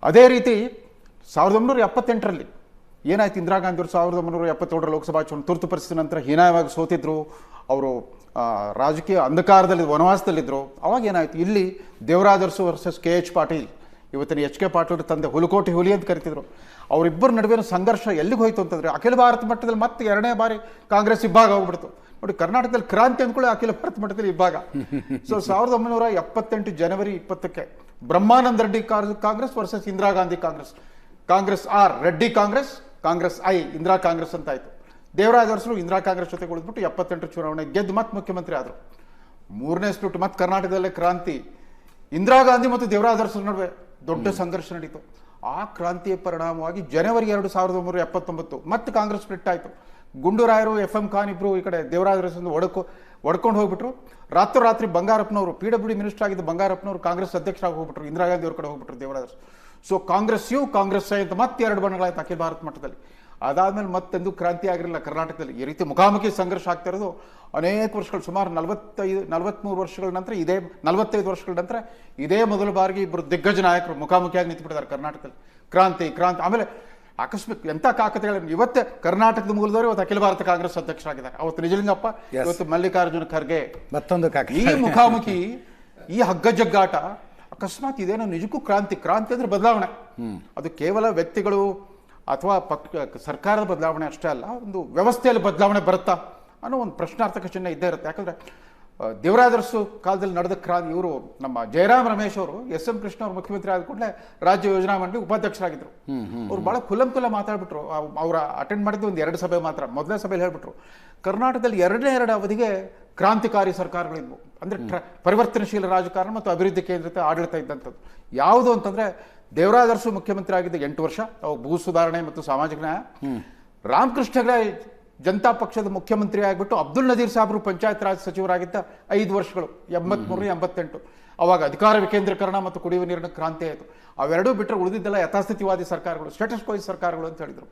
S8: ಅದೇ ರೀತಿ 1978ರಲ್ಲಿ ಏನಾಯ್ತು, ಇಂದಿರಾ ಗಾಂಧಿ ಅವರು 1977 ಲೋಕಸಭಾ ಚುನಾವಣೆ ತುರ್ತು ಪರಿಸ್ಥಿತಿ ನಂತರ ಹೀನಾಯವಾಗಿ ಸೋತಿದ್ರು. ಅವರು ರಾಜಕೀಯ ಅಂಧಕಾರದಲ್ಲಿ ವನವಾಸದಲ್ಲಿದ್ದರು. ಅವಾಗ ಏನಾಯಿತು, ಇಲ್ಲಿ ದೇವರಾಜ ಅರಸು ವರ್ಸಸ್ KH ಪಾಟೀಲ್, ಇವತ್ತಿನ HK ಪಾಟೀಲ್ ತಂದೆ ಹುಲಕೋಟಿ ಹುಲಿ ಅಂತ ಕರಿತಿದ್ರು. ಅವರಿಬ್ಬರ ನಡುವಿನ ಸಂಘರ್ಷ ಎಲ್ಲಿಗೆ ಹೋಯ್ತು ಅಂತಂದರೆ ಅಖಿಲ ಭಾರತ ಮಟ್ಟದಲ್ಲಿ ಮತ್ತೆ 2ನೇ ಬಾರಿ ಕಾಂಗ್ರೆಸ್ ಇಬ್ಬಾಗ ಹೋಗ್ಬಿಡ್ತು. ನೋಡಿ, ಕರ್ನಾಟಕದಲ್ಲಿ ಕ್ರಾಂತಿ ಅಂದ್ಕೊಳ್ಳಿ, ಅಖಿಲ ಭಾರತ ಮಟ್ಟದಲ್ಲಿ ಇಬ್ಬಾಗ. ಸೊ 1978 ಜನವರಿ 20ಕ್ಕೆ Brahmananda Reddy Congress versus Indira Gandhi Congress R, Reddy Congress I, Indira Congress ಅಂತ ಆಯಿತು. ದೇವರಾಜ ಅರಸರು ಇಂದಿರಾ ಕಾಂಗ್ರೆಸ್ ಜೊತೆ ಉಳಿದ್ಬಿಟ್ಟು 78 ಚುನಾವಣೆ ಗೆದ್ದು ಮತ್ತೆ ಮುಖ್ಯಮಂತ್ರಿ ಆದರು. 3ನೇ ಸ್ಪ್ಲಿಟ್ ಮತ್ತೆ ಕರ್ನಾಟಕದಲ್ಲೇ ಕ್ರಾಂತಿ. ಇಂದಿರಾ ಗಾಂಧಿ ಮತ್ತು ದೇವರಾಜ ಅರಸರ ನಡುವೆ ದೊಡ್ಡ ಸಂಘರ್ಷ ನಡೀತು. ಆ ಕ್ರಾಂತಿಯ ಪರಿಣಾಮವಾಗಿ ಜನವರಿ 2, 1979 ಮತ್ತೆ ಕಾಂಗ್ರೆಸ್ ಸ್ಪ್ಲಿಟ್ ಆಯಿತು. ಗುಂಡೂರಾಯರು, FM ಖಾನ್ ಇಬ್ಬರು ಈ ಕಡೆ ದೇವರಾಜ ಅರಸನ್ನು ಒಡ್ಕೊಂಡು ಹೋಗ್ಬಿಟ್ರು. ರಾತ್ರಿ ಬಂಗಾರಪ್ಪನವರು, PWD ಮಿನಿಸ್ಟರ್ ಆಗಿದ್ದ ಬಂಗಾರಪ್ಪನವರು ಕಾಂಗ್ರೆಸ್ ಅಧ್ಯಕ್ಷರಾಗಿ ಹೋಗ್ಬಿಟ್ರು, ಇಂದಿರಾ ಗಾಂಧಿ ಅವ್ರ ಕಡೆ ಹೋಗ್ಬಿಟ್ರು ದೇವರಾಜ ಅರಸು. ಸೊ ಕಾಂಗ್ರೆಸ್ ಐ ಅಂತ ಮತ್ತೆ 2 ಬಣಗಳಾಯ್ತು ಅಖಿಲ ಭಾರತ ಮಟ್ಟದಲ್ಲಿ. ಅದಾದ್ಮೇಲೆ ಮತ್ತೆಂದು ಕ್ರಾಂತಿ ಆಗಿರಲಿಲ್ಲ ಕರ್ನಾಟಕದಲ್ಲಿ. ಈ ರೀತಿ ಮುಖಾಮುಖಿ ಸಂಘರ್ಷ ಆಗ್ತಾ ಇರೋದು ಅನೇಕ ವರ್ಷಗಳು, ಸುಮಾರು 43 ವರ್ಷಗಳ ನಂತರ, 45 ವರ್ಷಗಳ ನಂತರ ಇದೇ ಮೊದಲ ಬಾರಿಗೆ ಇಬ್ಬರು ದಿಗ್ಗಜ ನಾಯಕರು ಮುಖಾಮುಖಿಯಾಗಿ ನಿಂತುಬಿಟ್ಟಿದ್ದಾರೆ ಕರ್ನಾಟಕದಲ್ಲಿ. ಕ್ರಾಂತಿ. ಆಮೇಲೆ ಆಕಸ್ಮಿಕ ಎಂಥ ಕಾಕತೆಗಳನ್ನು, ಇವತ್ತೇ ಕರ್ನಾಟಕದ ಮೂಲದವರು ಇವತ್ತು ಅಖಿಲ ಭಾರತ ಕಾಂಗ್ರೆಸ್ ಅಧ್ಯಕ್ಷರಾಗಿದ್ದಾರೆ. ಅವತ್ತು ನಿಜಲಿಂಗಪ್ಪ, ಇವತ್ತು ಮಲ್ಲಿಕಾರ್ಜುನ ಖರ್ಗೆ.
S5: ಮತ್ತೊಂದು
S8: ಈ ಮುಖಾಮುಖಿ, ಈ ಹಗ್ಗಜಗ್ಗಾಟ ಅಕಸ್ಮಾತ್ ಇದೇನೋ ನಿಜಕ್ಕೂ ಕ್ರಾಂತಿ ಅಂದ್ರೆ ಬದಲಾವಣೆ. ಅದು ಕೇವಲ ವ್ಯಕ್ತಿಗಳು ಅಥವಾ ಸರ್ಕಾರದ ಬದಲಾವಣೆ ಅಷ್ಟೇ ಅಲ್ಲ, ಒಂದು ವ್ಯವಸ್ಥೆಯಲ್ಲಿ ಬದಲಾವಣೆ ಬರುತ್ತಾ ಅನ್ನೋ ಒಂದು ಪ್ರಶ್ನಾರ್ಥಕ ಚಿಹ್ನೆ ಇದ್ದೇ ಇರುತ್ತೆ. ಯಾಕಂದರೆ ದೇವರಾಜ ಅರಸು ಕಾಲದಲ್ಲಿ ನಡೆದ ಕ್ರಾಂತಿ, ಇವರು ನಮ್ಮ ಜಯರಾಮ್ ರಮೇಶ್ ಅವರು SM ಕೃಷ್ಣ ಅವರು ಮುಖ್ಯಮಂತ್ರಿ ಆದ ಕೂಡಲೇ ರಾಜ್ಯ ಯೋಜನಾ ಮಂಡಳಿ ಉಪಾಧ್ಯಕ್ಷರಾಗಿದ್ದರು. ಅವ್ರು ಭಾಳ ಖುಲ್ಲಂಖುಲ್ಲ ಮಾತಾಡ್ಬಿಟ್ರು. ಅವ್ರು ಅಟೆಂಡ್ ಮಾಡಿದ್ದು ಒಂದು 2 ಸಭೆ ಮಾತ್ರ. ಮೊದಲನೇ ಸಭೆಯಲ್ಲಿ ಹೇಳ್ಬಿಟ್ರು, ಕರ್ನಾಟಕದಲ್ಲಿ 2 ಅವಧಿಗೆ ಕ್ರಾಂತಿಕಾರಿ ಸರ್ಕಾರಗಳಿದ್ವು. ಅಂದರೆ ಪರಿವರ್ತನಶೀಲ ರಾಜಕಾರಣ ಮತ್ತು ಅಭಿವೃದ್ಧಿ ಕೇಂದ್ರಿತ ಆಡಳಿತ ಇದ್ದಂಥದ್ದು. ಯಾವುದು ಅಂತಂದರೆ ದೇವರಾಜ ಅರಸು ಮುಖ್ಯಮಂತ್ರಿ ಆಗಿದ್ದ 8 ವರ್ಷ, ಅವು ಭೂ ಸುಧಾರಣೆ ಮತ್ತು ಸಾಮಾಜಿಕ ನ್ಯಾಯ. ರಾಮಕೃಷ್ಣ ಹೆಗಡೆ ಜನತಾ ಪಕ್ಷದ ಮುಖ್ಯಮಂತ್ರಿ ಆಗಿಬಿಟ್ಟು ಅಬ್ದುಲ್ ನಜೀರ್ ಸಾಹೇಬರು ಪಂಚಾಯತ್ ರಾಜ್ ಸಚಿವರಾಗಿದ್ದ 5 ವರ್ಷಗಳು, 83, 88. ಅವಾಗ ಅಧಿಕಾರ ವಿಕೇಂದ್ರೀಕರಣ ಮತ್ತು ಕುಡಿಯುವ ನೀರಿನ ಕ್ರಾಂತಿ ಆಯಿತು. ಅವೆರಡೂ ಬಿಟ್ಟರೆ ಉಳಿದಿದ್ದೆಲ್ಲ ಯಥಾಸ್ಥಿತಿವಾದಿ ಸರ್ಕಾರಗಳು, ಸ್ಟೇಟಸ್ ಕ್ವೋ ಸರ್ಕಾರಗಳು ಅಂತ ಹೇಳಿದರು.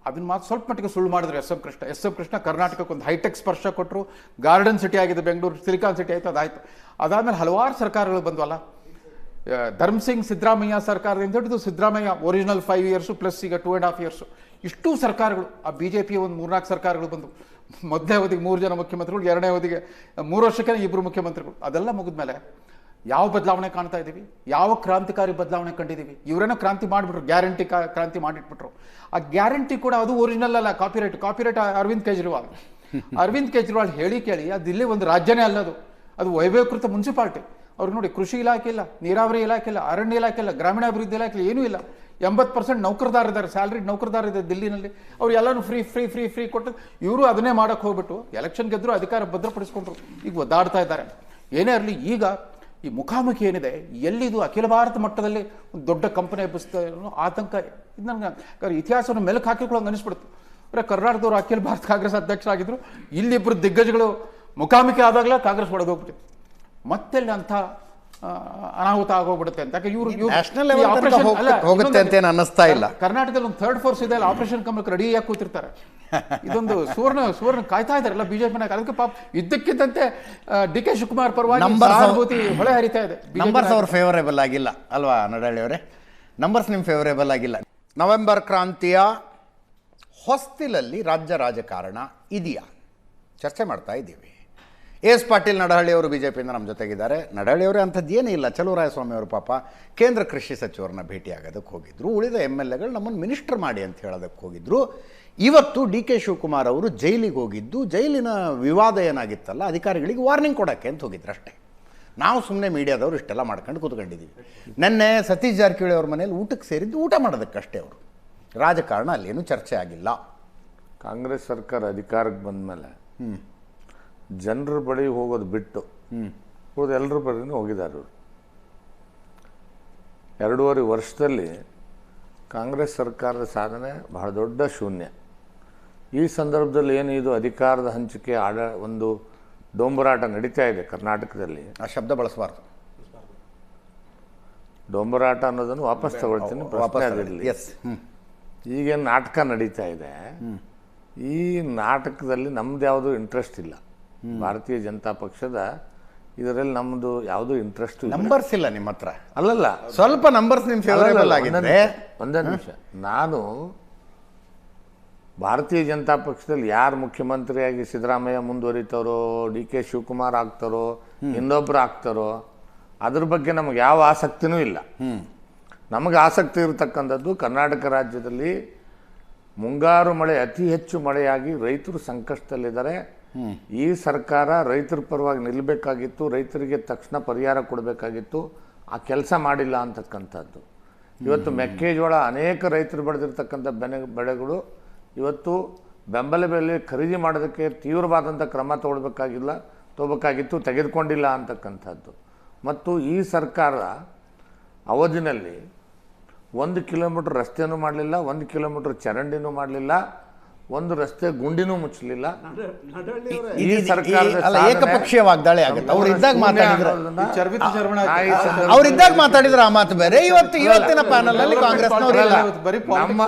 S8: ಅದನ್ನ ಮಾತು ಸ್ವಲ್ಪ ಮಟ್ಟಿಗೆ ಸುಳ್ಳು ಮಾಡಿದ್ರು SM ಕೃಷ್ಣ ಕರ್ನಾಟಕಕ್ಕೆ ಒಂದು ಹೈಟೆಕ್ ಸ್ಪರ್ಶ ಕೊಟ್ಟರು. ಗಾರ್ಡನ್ ಸಿಟಿ ಆಗಿದೆ ಬೆಂಗಳೂರು, ಸಿಲಿಕಾನ್ ಸಿಟಿ ಆಯಿತು, ಅದಾಯಿತು. ಅದಾದಮೇಲೆ ಹಲವಾರು ಸರ್ಕಾರಗಳು ಬಂದ್ವಲ್ಲ, ಧರ್ಮಸಿಂಗ್ ಸಿದ್ದರಾಮಯ್ಯ ಸರ್ಕಾರದಿಂದ ಹಿಡಿದು ಸಿದ್ದರಾಮಯ್ಯ ಒರಿಜಿನಲ್ 5 ಇಯರ್ಸು ಪ್ಲಸ್ ಈಗ 2.5 ಇಯರ್ಸು, ಇಷ್ಟೂ ಸರ್ಕಾರಗಳು. ಆ BJP ಒಂದು 3-4 ಸರ್ಕಾರಗಳು ಬಂದು, ಮೊದಲನೇ ಅವಧಿಗೆ 3 ಜನ ಮುಖ್ಯಮಂತ್ರಿಗಳು, 2ನೇ ಅವಧಿಗೆ 3 ವರ್ಷಕ್ಕೆ 2 ಮುಖ್ಯಮಂತ್ರಿಗಳು. ಅದೆಲ್ಲ ಮುಗಿದ್ಮೇಲೆ ಯಾವ ಬದಲಾವಣೆ ಕಾಣ್ತಾ ಇದ್ದೀವಿ? ಯಾವ ಕ್ರಾಂತಿಕಾರಿ ಬದಲಾವಣೆ ಕಂಡಿದ್ದೀವಿ? ಇವರೇನೋ ಕ್ರಾಂತಿ ಮಾಡಿಬಿಟ್ರು, ಗ್ಯಾರಂಟಿ ಕ್ರಾಂತಿ ಮಾಡಿಟ್ಬಿಟ್ರು. ಆ ಗ್ಯಾರಂಟಿ ಕೂಡ ಅದು ಒರಿಜಿನಲ್ ಅಲ್ಲ, ಕಾಪಿರೈಟ್ ಅರವಿಂದ್ ಕೇಜ್ರಿವಾಲ್ ಹೇಳಿ ಕೇಳಿ ಅದು ಇಲ್ಲಿ ಒಂದು ರಾಜ್ಯನೇ ಅಲ್ಲದು, ಅದು ವೈಭವೀಕೃತ ಮುನ್ಸಿಪಾಲ್ಟಿ. ಅವ್ರಿಗೆ ನೋಡಿ, ಕೃಷಿ ಇಲಾಖೆ ಇಲ್ಲ, ನೀರಾವರಿ ಇಲಾಖೆ ಇಲ್ಲ, ಅರಣ್ಯ ಇಲಾಖೆ ಇಲ್ಲ, ಗ್ರಾಮೀಣಾಭಿವೃದ್ಧಿ ಇಲಾಖೆ ಇಲ್ಲ, ಏನೂ ಇಲ್ಲ. 80% ನೌಕರದಾರಿದ್ದಾರೆ, ಸ್ಯಾಲ್ರಿಡ್ ನೌಕರದಾರಿದೆ ದಿಲ್ಲಿನಲ್ಲಿ. ಅವ್ರು ಎಲ್ಲರೂ ಫ್ರೀ ಕೊಟ್ಟು ಇವರು ಅದನ್ನೇ ಮಾಡೋಕ್ಕೆ ಹೋಗ್ಬಿಟ್ಟು ಎಲೆಕ್ಷನ್ ಗೆದ್ದರು, ಅಧಿಕಾರ ಭದ್ರಪಡಿಸ್ಕೊಂಡ್ರು, ಈಗ ಒದ್ದಾಡ್ತಾ ಇದ್ದಾರೆ. ಏನೇ ಇರಲಿ, ಈಗ ಈ ಮುಖಾಮುಖಿ ಏನಿದೆ, ಎಲ್ಲಿದು ಅಖಿಲ ಭಾರತ ಮಟ್ಟದಲ್ಲಿ ಒಂದು ದೊಡ್ಡ ಕಂಪನಿ ಎಬ್ಬಿಸ್ತಾ ಇರೋ ಆತಂಕ. ಇದು ನನಗೆ ಇತಿಹಾಸವನ್ನು ಮೆಲುಕು ಹಾಕಿಕೊಳ್ಳೋಂಗೆ ಅನಿಸ್ಬಿಡ್ತು. ಅಂದರೆ ಕರ್ನಾಟಕದವರು ಅಖಿಲ ಭಾರತ ಕಾಂಗ್ರೆಸ್ ಅಧ್ಯಕ್ಷರಾಗಿದ್ದರು, ಇಲ್ಲಿಬ್ಬರು ದಿಗ್ಗಜಗಳು ಮುಖಾಮುಖಿ ಆದಾಗಲೇ ಕಾಂಗ್ರೆಸ್ ಒಳಗೋಗ್ಬಿಟ್ಟಿತ್ತು. ಮತ್ತೆಲ್ಲಿ ಅಂಥ ಅನಾಹುತ ಆಗೋಗ್ಬಿಡುತ್ತೆ ಅಂತ. ಯಾಕೆ ಇವರು
S5: ನ್ಯಾಷನಲ್ ಲೆವೆಲ್ ಹೋಗುತ್ತೆ ಅಂತ ಏನು ಅನ್ನಿಸ್ತಾ ಇಲ್ಲ.
S8: ಕರ್ನಾಟಕದಲ್ಲಿ ಒಂದು ಥರ್ಡ್ ಫೋರ್ಸ್ ಇದೆ, ಆಪರೇಷನ್ ಕಮಲಕ್ಕೆ ರೆಡಿಯಾಗಿ ಕೂತಿರ್ತಾರೆ. ಇದೊಂದು ಸುವರ್ಣ ಕಾಯ್ತಾ ಇದಾರಲ್ಲ ಬಿಜೆಪಿನ. ಅದಕ್ಕೆ ಪಾಪ ಇದ್ದಕ್ಕಿದ್ದಂತೆ ಡಿ ಕೆ ಶಿವಕುಮಾರ್ ಪರವಾಗಿ ಸಹಾನುಭೂತಿ ಹೊಳೆ ಹರಿತಾ ಇದೆ.
S5: ನಂಬರ್ಸ್ ಅವ್ರು ಫೇವರೇಬಲ್ ಆಗಿಲ್ಲ ಅಲ್ವಾ ನಡಹಳ್ಳಿ ಅವರೇ? ನಂಬರ್ಸ್ ನಿಮ್ಮ ಫೇವರೇಬಲ್ ಆಗಿಲ್ಲ. ನವೆಂಬರ್ ಕ್ರಾಂತಿಯ ಹೊಸ್ತಿಲಲ್ಲಿ ರಾಜ್ಯ ರಾಜಕಾರಣ ಇದೆಯಾ ಚರ್ಚೆ ಮಾಡ್ತಾ ಇದ್ದೀವಿ. ಎಸ್ ಪಾಟೀಲ್ ನಡಹಳ್ಳಿ ಅವರು ಬಿಜೆಪಿಯಿಂದ ನಮ್ಮ ಜೊತೆಗಿದ್ದಾರೆ. ನಡಹಳ್ಳಿ ಅವರೇ ಅಂಥದ್ದು ಏನೂ ಇಲ್ಲ. ಚಲುವರಾಯಸ್ವಾಮಿ ಅವರು ಪಾಪ ಕೇಂದ್ರ ಕೃಷಿ ಸಚಿವರನ್ನ ಭೇಟಿಯಾಗೋದಕ್ಕೆ ಹೋಗಿದ್ರು. ಉಳಿದ MLAಗಳು ನಮ್ಮನ್ನು ಮಿನಿಸ್ಟರ್ ಮಾಡಿ ಅಂತ ಹೇಳೋದಕ್ಕೆ ಹೋಗಿದ್ರು. ಇವತ್ತು ಡಿ ಕೆ ಶಿವಕುಮಾರ್ ಅವರು ಜೈಲಿಗೆ ಹೋಗಿದ್ದು, ಜೈಲಿನ ವಿವಾದ ಏನಾಗಿತ್ತಲ್ಲ ಅಧಿಕಾರಿಗಳಿಗೆ ವಾರ್ನಿಂಗ್ ಕೊಡೋಕ್ಕೆ ಅಂತ ಹೋಗಿದ್ರು ಅಷ್ಟೇ. ನಾವು ಸುಮ್ಮನೆ ಮೀಡಿಯಾದವರು ಇಷ್ಟೆಲ್ಲ ಮಾಡ್ಕೊಂಡು ಕೂತ್ಕೊಂಡಿದ್ದೀವಿ. ನೆನ್ನೆ ಸತೀಶ್ ಜಾರಕಿಹೊಳಿ ಅವ್ರ ಮನೇಲಿ ಊಟಕ್ಕೆ ಸೇರಿದ್ದು ಊಟ ಮಾಡೋದಕ್ಕಷ್ಟೇ. ಅವರು ರಾಜಕಾರಣ ಅಲ್ಲೇನು ಚರ್ಚೆ ಆಗಿಲ್ಲ.
S2: ಕಾಂಗ್ರೆಸ್ ಸರ್ಕಾರ ಅಧಿಕಾರಕ್ಕೆ ಬಂದ ಮೇಲೆ ಜನರ ಬಳಿ ಹೋಗೋದು ಬಿಟ್ಟು ಹೋದ ಎಲ್ಲರ ಬಳಿನೂ ಹೋಗಿದ್ದಾರೆ ಅವರು. 2.5 ವರ್ಷದಲ್ಲಿ ಕಾಂಗ್ರೆಸ್ ಸರ್ಕಾರದ ಸಾಧನೆ ಬಹಳ ದೊಡ್ಡ ಶೂನ್ಯ. ಈ ಸಂದರ್ಭದಲ್ಲಿ ಏನು ಇದು ಅಧಿಕಾರದ ಹಂಚಿಕೆ ಒಂದು ಡೊಂಬರಾಟ ನಡೀತಾ ಇದೆ ಕರ್ನಾಟಕದಲ್ಲಿ. ಆ
S5: ಶಬ್ದ ಬಳಸಬಾರ್ದು.
S2: ಡೊಂಬರಾಟ ಅನ್ನೋದನ್ನು ವಾಪಸ್ ತಗೊಳ್ತೀನಿ, ಪ್ರಶ್ನೆ ಅದಿರಲಿ. ಈಗೇನು ನಾಟಕ ನಡೀತಾ ಇದೆ, ಈ ನಾಟಕದಲ್ಲಿ ನಮ್ದು ಯಾವುದೂ ಇಂಟ್ರೆಸ್ಟ್ ಇಲ್ಲ. ಭಾರತೀಯ ಜನತಾ ಪಕ್ಷದ ಇದರಲ್ಲಿ ನಮ್ಮದು ಯಾವುದೂ ಇಂಟ್ರೆಸ್ಟ್
S5: ನಂಬರ್ಸ್ ಇಲ್ಲ ನಿಮ್ಮ ಹತ್ರ.
S2: ಅಲ್ಲಲ್ಲ,
S5: ಸ್ವಲ್ಪ ನಂಬರ್ಸ್ ನಿಮ್ಮ ಫೇವರೇಬಲ್ ಆಗಿದೆ.
S2: ಒಂದೇ ನಿಮಿಷ. ನಾನು ಭಾರತೀಯ ಜನತಾ ಪಕ್ಷದಲ್ಲಿ ಯಾರು ಮುಖ್ಯಮಂತ್ರಿಯಾಗಿ ಸಿದ್ದರಾಮಯ್ಯ ಮುಂದುವರಿತಾರೋ, ಡಿ ಕೆ ಶಿವಕುಮಾರ್ ಆಗ್ತಾರೋ, ಇನ್ನೊಬ್ರು ಆಗ್ತಾರೋ, ಅದ್ರ ಬಗ್ಗೆ ನಮಗೆ ಯಾವ ಆಸಕ್ತಿನೂ ಇಲ್ಲ. ನಮಗೆ ಆಸಕ್ತಿ ಇರತಕ್ಕಂಥದ್ದು ಕರ್ನಾಟಕ ರಾಜ್ಯದಲ್ಲಿ ಮುಂಗಾರು ಮಳೆ ಅತಿ ಹೆಚ್ಚು ಮಳೆಯಾಗಿ ರೈತರು ಸಂಕಷ್ಟದಲ್ಲಿದ್ದಾರೆ. ಈ ಸರ್ಕಾರ ರೈತರ ಪರವಾಗಿ ನಿಲ್ಲಬೇಕಾಗಿತ್ತು, ರೈತರಿಗೆ ತಕ್ಷಣ ಪರಿಹಾರ ಕೊಡಬೇಕಾಗಿತ್ತು. ಆ ಕೆಲಸ ಮಾಡಿಲ್ಲ ಅಂತಕ್ಕಂಥದ್ದು. ಇವತ್ತು ಮೆಕ್ಕೆಜೋಳ ಅನೇಕ ರೈತರು ಬೆಳೆದಿರ್ತಕ್ಕಂಥ ಬೆಳೆಗಳು ಇವತ್ತು ಬೆಂಬಲ ಬೆಲೆ ಖರೀದಿ ಮಾಡೋದಕ್ಕೆ ತೀವ್ರವಾದಂಥ ಕ್ರಮ ತಗೋಬೇಕಾಗಿತ್ತು, ತೆಗೆದುಕೊಂಡಿಲ್ಲ ಅಂತಕ್ಕಂಥದ್ದು. ಮತ್ತು ಈ ಸರ್ಕಾರ ಅವಧಿನಲ್ಲಿ 1 ಕಿಲೋಮೀಟರ್ ರಸ್ತೆನೂ ಮಾಡಲಿಲ್ಲ, 1 ಕಿಲೋಮೀಟರ್ ಚರಂಡಿನೂ ಮಾಡಲಿಲ್ಲ, 1 ರಸ್ತೆ ಗುಂಡಿನೂ ಮುಚ್ಚಲಿಲ್ಲ. ಈ ಸರ್ಕಾರದ
S5: ಏಕಪಕ್ಷೀಯ ವಾಗ್ದಾಳಿ ಆಗುತ್ತೆ. ಅವ್ರಿದ್ದಾಗ ಮಾತಾಡಿದ್ರೆ ಆ ಮಾತು ಬೇರೆ. ಇವತ್ತಿನ ಪ್ಯಾನಲ್ ಅಲ್ಲಿ ಕಾಂಗ್ರೆಸ್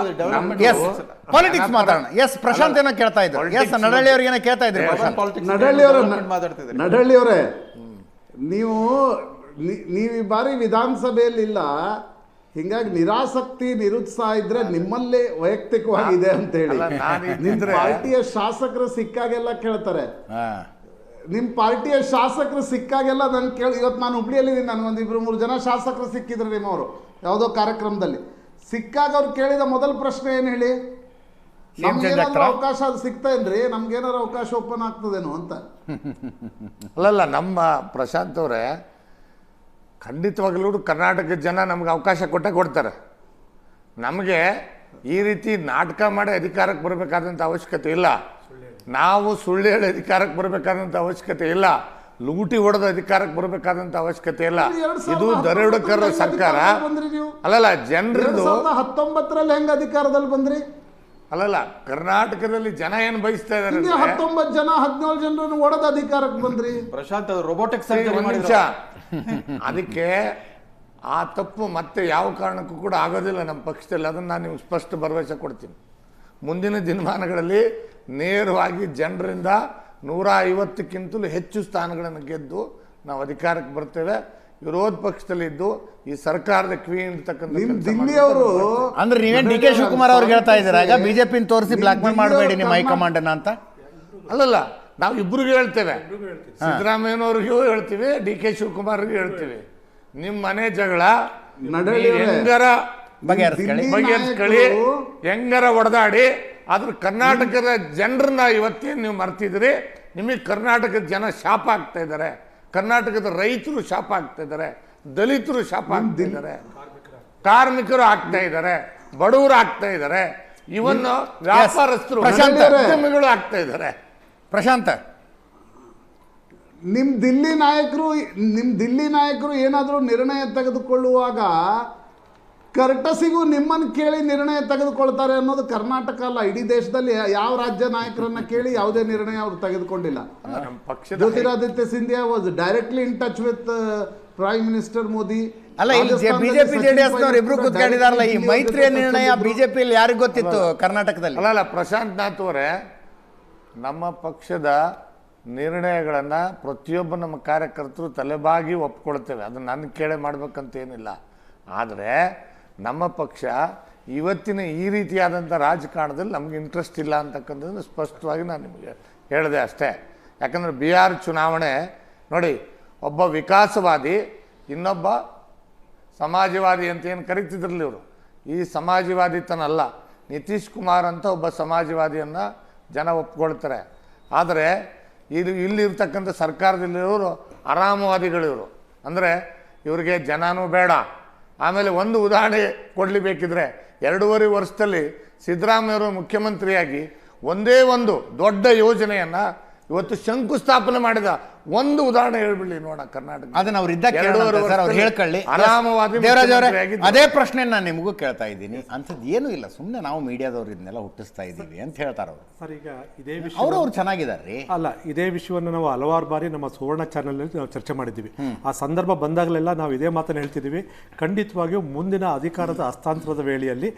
S5: ಪಾಲಿಟಿಕ್ಸ್ ಮಾತಾಡೋಣ. ಎಸ್ ಪ್ರಶಾಂತ್ ಏನೋ ಕೇಳ್ತಾ ಇದ್ರು. ಎಸ್ ನಡಹಳ್ಳಿ ಅವ್ರಿಗೆ ಏನೋ ಕೇಳ್ತಾ ಇದ್ರು.
S7: ನಡಹಳ್ಳಿ ಅವರೇ, ನೀವು ಈ ಬಾರಿ ವಿಧಾನಸಭೆಯಲ್ಲಿ ಇಲ್ಲ, ಹಿಂಗಾಗಿ ನಿರಾಸಕ್ತಿ ನಿರುತ್ಸಾಹ ಇದ್ರೆ ನಿಮ್ಮಲ್ಲೇ ವೈಯಕ್ತಿಕವಾಗಿದೆ ಅಂತ ಹೇಳಿ ನಿಮ್ ಪಾರ್ಟಿಯ ಶಾಸಕರು ಸಿಕ್ಕಾಗೆಲ್ಲ ಕೇಳ್ತಾರೆ. ನಿಮ್ ಪಾರ್ಟಿಯ ಶಾಸಕರು ಸಿಕ್ಕಾಗೆಲ್ಲ ನನ್ ಇವತ್ತು ನಾನು ಹುಬ್ಳಿಯಲ್ಲಿದ್ದೀನಿ, ನನಗೊಂದು 2-3 ಜನ ಶಾಸಕರು ಸಿಕ್ಕಿದ್ರು ನಿಮ್ಮವರು ಯಾವುದೋ ಕಾರ್ಯಕ್ರಮದಲ್ಲಿ. ಸಿಕ್ಕಾಗ ಅವ್ರು ಕೇಳಿದ ಮೊದಲ ಪ್ರಶ್ನೆ ಏನು ಹೇಳಿ, ನಮ್ಗೇನಾದ್ರೂ ಅವಕಾಶ ಅದು ಸಿಗ್ತೇನ್ರಿ, ನಮ್ಗೇನಾದ್ರು ಅವಕಾಶ ಓಪನ್ ಆಗ್ತದೇನೋ ಅಂತ.
S2: ಅಲ್ಲಲ್ಲ, ನಮ್ಮ ಪ್ರಶಾಂತ್ ಅವರೇ ಖಂಡಿತವಾಗಲೂ ಕರ್ನಾಟಕದ ಜನ ನಮ್ಗೆ ಅವಕಾಶ ಕೊಡ್ತಾರೆ. ನಮಗೆ ಈ ರೀತಿ ನಾಟಕ ಮಾಡಿ ಅಧಿಕಾರಕ್ಕೆ ಬರಬೇಕಾದಂಥ ಅವಶ್ಯಕತೆ ಇಲ್ಲ. ನಾವು ಸುಳ್ಳು ಹೇಳಿ ಅಧಿಕಾರಕ್ಕೆ ಬರಬೇಕಾದಂಥ ಅವಶ್ಯಕತೆ ಇಲ್ಲ. ಲೂಟಿ ಹೊಡೆದ ಅಧಿಕಾರಕ್ಕೆ ಬರಬೇಕಾದಂಥ ಅವಶ್ಯಕತೆ ಇಲ್ಲ. ಇದು ದರೋಡೆಕೋರರ ಸರ್ಕಾರ ಅಲ್ಲಲ್ಲ. ಜನರದು
S7: 19 ಹೆಂಗ ಅಧಿಕಾರದಲ್ಲಿ ಬಂದ್ರಿ?
S2: ಅಲ್ಲಲ್ಲ, ಕರ್ನಾಟಕದಲ್ಲಿ ಜನ ಏನು ಬಯಸ್ತಾ ಇದ್ದಾರೆ?
S7: 19 ಜನ 17 ಜನರನ್ನು ಹೊಡೆದ ಅಧಿಕಾರಕ್ಕೆ ಬಂದ್ರಿ.
S8: ಪ್ರಶಾಂತ್ ರೋಬೋಟಿಕ್ಸ್
S2: ನಿಮಿಷ. ಅದಕ್ಕೆ ಆ ತಪ್ಪು ಮತ್ತೆ ಯಾವ ಕಾರಣಕ್ಕೂ ಕೂಡ ಆಗೋದಿಲ್ಲ ನಮ್ಮ ಪಕ್ಷದಲ್ಲಿ. ಅದನ್ನು ನಾನು ನಿಮ್ಗೆ ಸ್ಪಷ್ಟ ಭರವಸೆ ಕೊಡ್ತೀನಿ. ಮುಂದಿನ ದಿನಮಾನಗಳಲ್ಲಿ ನೇರವಾಗಿ ಜನರಿಂದ 150ಕ್ಕಿಂತಲೂ ಹೆಚ್ಚು ಸ್ಥಾನಗಳನ್ನು ಗೆದ್ದು ನಾವು ಅಧಿಕಾರಕ್ಕೆ ಬರ್ತೇವೆ. ವಿರೋಧ ಪಕ್ಷದಲ್ಲಿದ್ದು ಈ ಸರ್ಕಾರದ ಕಿವಿ ಇರ್ತಕ್ಕಂಥ
S5: ದಿಲ್ಲಿಯವರು ಅಂದ್ರೆ ನೀವೇನು ಡಿ ಕೆ ಶಿವಕುಮಾರ್ ಅವ್ರಿಗೆ ಹೇಳ್ತಾ ಇದ್ದೀರಾ ಈಗ ಬಿಜೆಪಿನ ತೋರಿಸಿ ಬ್ಲಾಕ್ ಮೇಲ್ ಮಾಡಬೇಡಿ ನಿಮ್ಮ ಹೈಕಮಾಂಡನ್ನ ಅಂತ?
S2: ಅಲ್ಲಲ್ಲ, ನಾವು ಇಬ್ಬರಿಗೂ ಹೇಳ್ತೇವೆ. ಸಿದ್ದರಾಮಯ್ಯನವ್ರಿಗೂ ಹೇಳ್ತೀವಿ, ಡಿ ಕೆ ಶಿವಕುಮಾರ್ಗೂ ಹೇಳ್ತೀವಿ. ನಿಮ್ಮ ಮನೆ ಜಗಳ ಹೆಂಗಾರ ಬಗೆಹರಿಸ್ಕೊಳ್ಳಿ, ಹೆಂಗಾರ ಹೊಡೆದಾಡಿ. ಆದ್ರೆ ಕರ್ನಾಟಕದ ಜನರನ್ನ ಇವತ್ತೇನು ನೀವು ಮರ್ತಿದ್ರಿ, ನಿಮಗೆ ಕರ್ನಾಟಕದ ಜನ ಶಾಪ ಆಗ್ತಾ ಇದ್ದಾರೆ. ಕರ್ನಾಟಕದ ರೈತರು ಶಾಪ ಆಗ್ತಾ ಇದ್ದಾರೆ, ದಲಿತರು ಶಾಪ ಆಗ್ತಾ ಇದ್ದಾರೆ, ಕಾರ್ಮಿಕರು ಆಗ್ತಾ ಇದ್ದಾರೆ, ಬಡವರು ಆಗ್ತಾ ಇದ್ದಾರೆ, ಇವನ್ನು ವ್ಯಾಪಾರಸ್ಥರು ಉದ್ಯಮಿಗಳು ಆಗ್ತಾ ಇದ್ದಾರೆ.
S5: ಪ್ರಶಾಂತ,
S7: ನಿಮ್ಮ ದಿಲ್ಲಿ ನಾಯಕರು ಏನಾದರೂ ನಿರ್ಣಯ ತೆಗೆದುಕೊಳ್ಳುವಾಗ ಕರ್ಟಸಿಗೂ ನಿಮ್ಮನ್ನು ಕೇಳಿ ನಿರ್ಣಯ ತೆಗೆದುಕೊಳ್ತಾರೆ ಅನ್ನೋದು ಕರ್ನಾಟಕ ಅಲ್ಲ, ಇಡೀ ದೇಶದಲ್ಲಿ ಯಾವ ರಾಜ್ಯ ನಾಯಕರನ್ನ ಕೇಳಿ ಯಾವುದೇ ನಿರ್ಣಯ ಅವರು ತೆಗೆದುಕೊಂಡಿಲ್ಲ. Jyotiraditya Scindia was directly in touch with prime minister Modi.
S5: ಅಲ್ಲ, ಇಲ್ಲಿ ಬಿಜೆಪಿ ಜೆಡಿಎಸ್ ನವರು ಇಬ್ರು ಕೂತ್ಕೊಂಡಿದಾರಲ್ಲ, ಈ ಮೈತ್ರಿಯ ನಿರ್ಣಯ ಬಿಜೆಪಿಯಲ್ಲಿ ಯಾರಿಗೂ ಗೊತ್ತಿತ್ತು ಕರ್ನಾಟಕದಲ್ಲಿ?
S2: ಅಲ್ಲ ಪ್ರಶಾಂತ್ ನಾಥ್ ಅವರೇ, ನಮ್ಮ ಪಕ್ಷದ ನಿರ್ಣಯಗಳನ್ನು ಪ್ರತಿಯೊಬ್ಬ ನಮ್ಮ ಕಾರ್ಯಕರ್ತರು ತಲೆಬಾಗಿ ಒಪ್ಕೊಳ್ತೇವೆ. ಅದನ್ನು ನನ್ನ ಕೇಳೇ ಮಾಡ್ಬೇಕಂತ ಏನಿಲ್ಲ. ಆದರೆ ನಮ್ಮ ಪಕ್ಷ ಇವತ್ತಿನ ಈ ರೀತಿಯಾದಂಥ ರಾಜಕಾರಣದಲ್ಲಿ ನಮಗೆ ಇಂಟ್ರೆಸ್ಟ್ ಇಲ್ಲ ಅಂತಕ್ಕಂಥದ್ದು ಸ್ಪಷ್ಟವಾಗಿ ನಾನು ನಿಮಗೆ ಹೇಳಿದೆ ಅಷ್ಟೇ. ಯಾಕಂದರೆ ಬಿಹಾರ್ ಚುನಾವಣೆ ನೋಡಿ, ಒಬ್ಬ ವಿಕಾಸವಾದಿ ಇನ್ನೊಬ್ಬ ಸಮಾಜವಾದಿ ಅಂತ ಏನು ಕರಿತಿದ್ರಲ್ಲ ಇವರು, ಈ ಸಮಾಜವಾದಿತನಲ್ಲ. ನಿತೀಶ್ ಕುಮಾರ್ ಅಂತ ಒಬ್ಬ ಸಮಾಜವಾದಿಯನ್ನು ಜನ ಒಪ್ಕೊಳ್ತಾರೆ. ಆದರೆ ಇಲ್ಲಿರ್ತಕ್ಕಂಥ ಸರ್ಕಾರದಲ್ಲಿರೋರು ಆರಾಮವಾದಿಗಳಿವರು. ಅಂದರೆ ಇವರಿಗೆ ಜನನೂ ಬೇಡ. ಆಮೇಲೆ ಒಂದು ಉದಾಹರಣೆ ಕೊಡಲಿ ಬೇಕಿದ್ರೆ, 2.5 ವರ್ಷದಲ್ಲಿ ಸಿದ್ದರಾಮಯ್ಯವರು ಮುಖ್ಯಮಂತ್ರಿಯಾಗಿ ಒಂದೇ ಒಂದು ದೊಡ್ಡ ಯೋಜನೆಯನ್ನು ಇವತ್ತು ಶಂಕುಸ್ಥಾಪನೆ ಮಾಡಿದ ಒಂದು ಉದಾಹರಣೆ ಹೇಳ್ಬಿಡ್ಲಿ ನೋಡ ಕರ್ನಾಟಕ.
S5: ಅದನ್ನ ಅವ್ರು ಇದ್ದಾಗ ಹೇಳ್ಕೊಳ್ಳಿ. ಅದೇ ಪ್ರಶ್ನೆ ನಾನು ನಿಮಗೂ ಕೇಳ್ತಾ ಇದ್ದೀನಿ. ಅಂಥದ್ದು ಏನೂ ಇಲ್ಲ, ಸುಮ್ಮನೆ ನಾವು ಮೀಡಿಯಾದವ್ರು ಇದನ್ನೆಲ್ಲ ಹುಟ್ಟಿಸ್ತಾ ಇದ್ದೀವಿ ಅಂತ ಹೇಳ್ತಾರೆ ಅವರು.
S4: ಸರ್, ಈಗ ಇದೇ ವಿಷಯ
S5: ಅವ್ರು ಚೆನ್ನಾಗಿದ್ದಾರೆ.
S4: ಅಲ್ಲ, ಇದೇ ವಿಷಯವನ್ನು ನಾವು ಹಲವಾರು ಬಾರಿ ನಮ್ಮ ಸುವರ್ಣ ಚಾನಲ್ನಲ್ಲಿ ನಾವು ಚರ್ಚೆ ಮಾಡಿದ್ದೀವಿ. ಆ ಸಂದರ್ಭ ಬಂದಾಗಲೆಲ್ಲ ನಾವು ಇದೇ ಮಾತನ್ನು ಹೇಳ್ತಿದ್ದೀವಿ. ಖಂಡಿತವಾಗಿಯೂ ಮುಂದಿನ ಅಧಿಕಾರದ ಹಸ್ತಾಂತರದ ವೇಳೆಯಲ್ಲಿ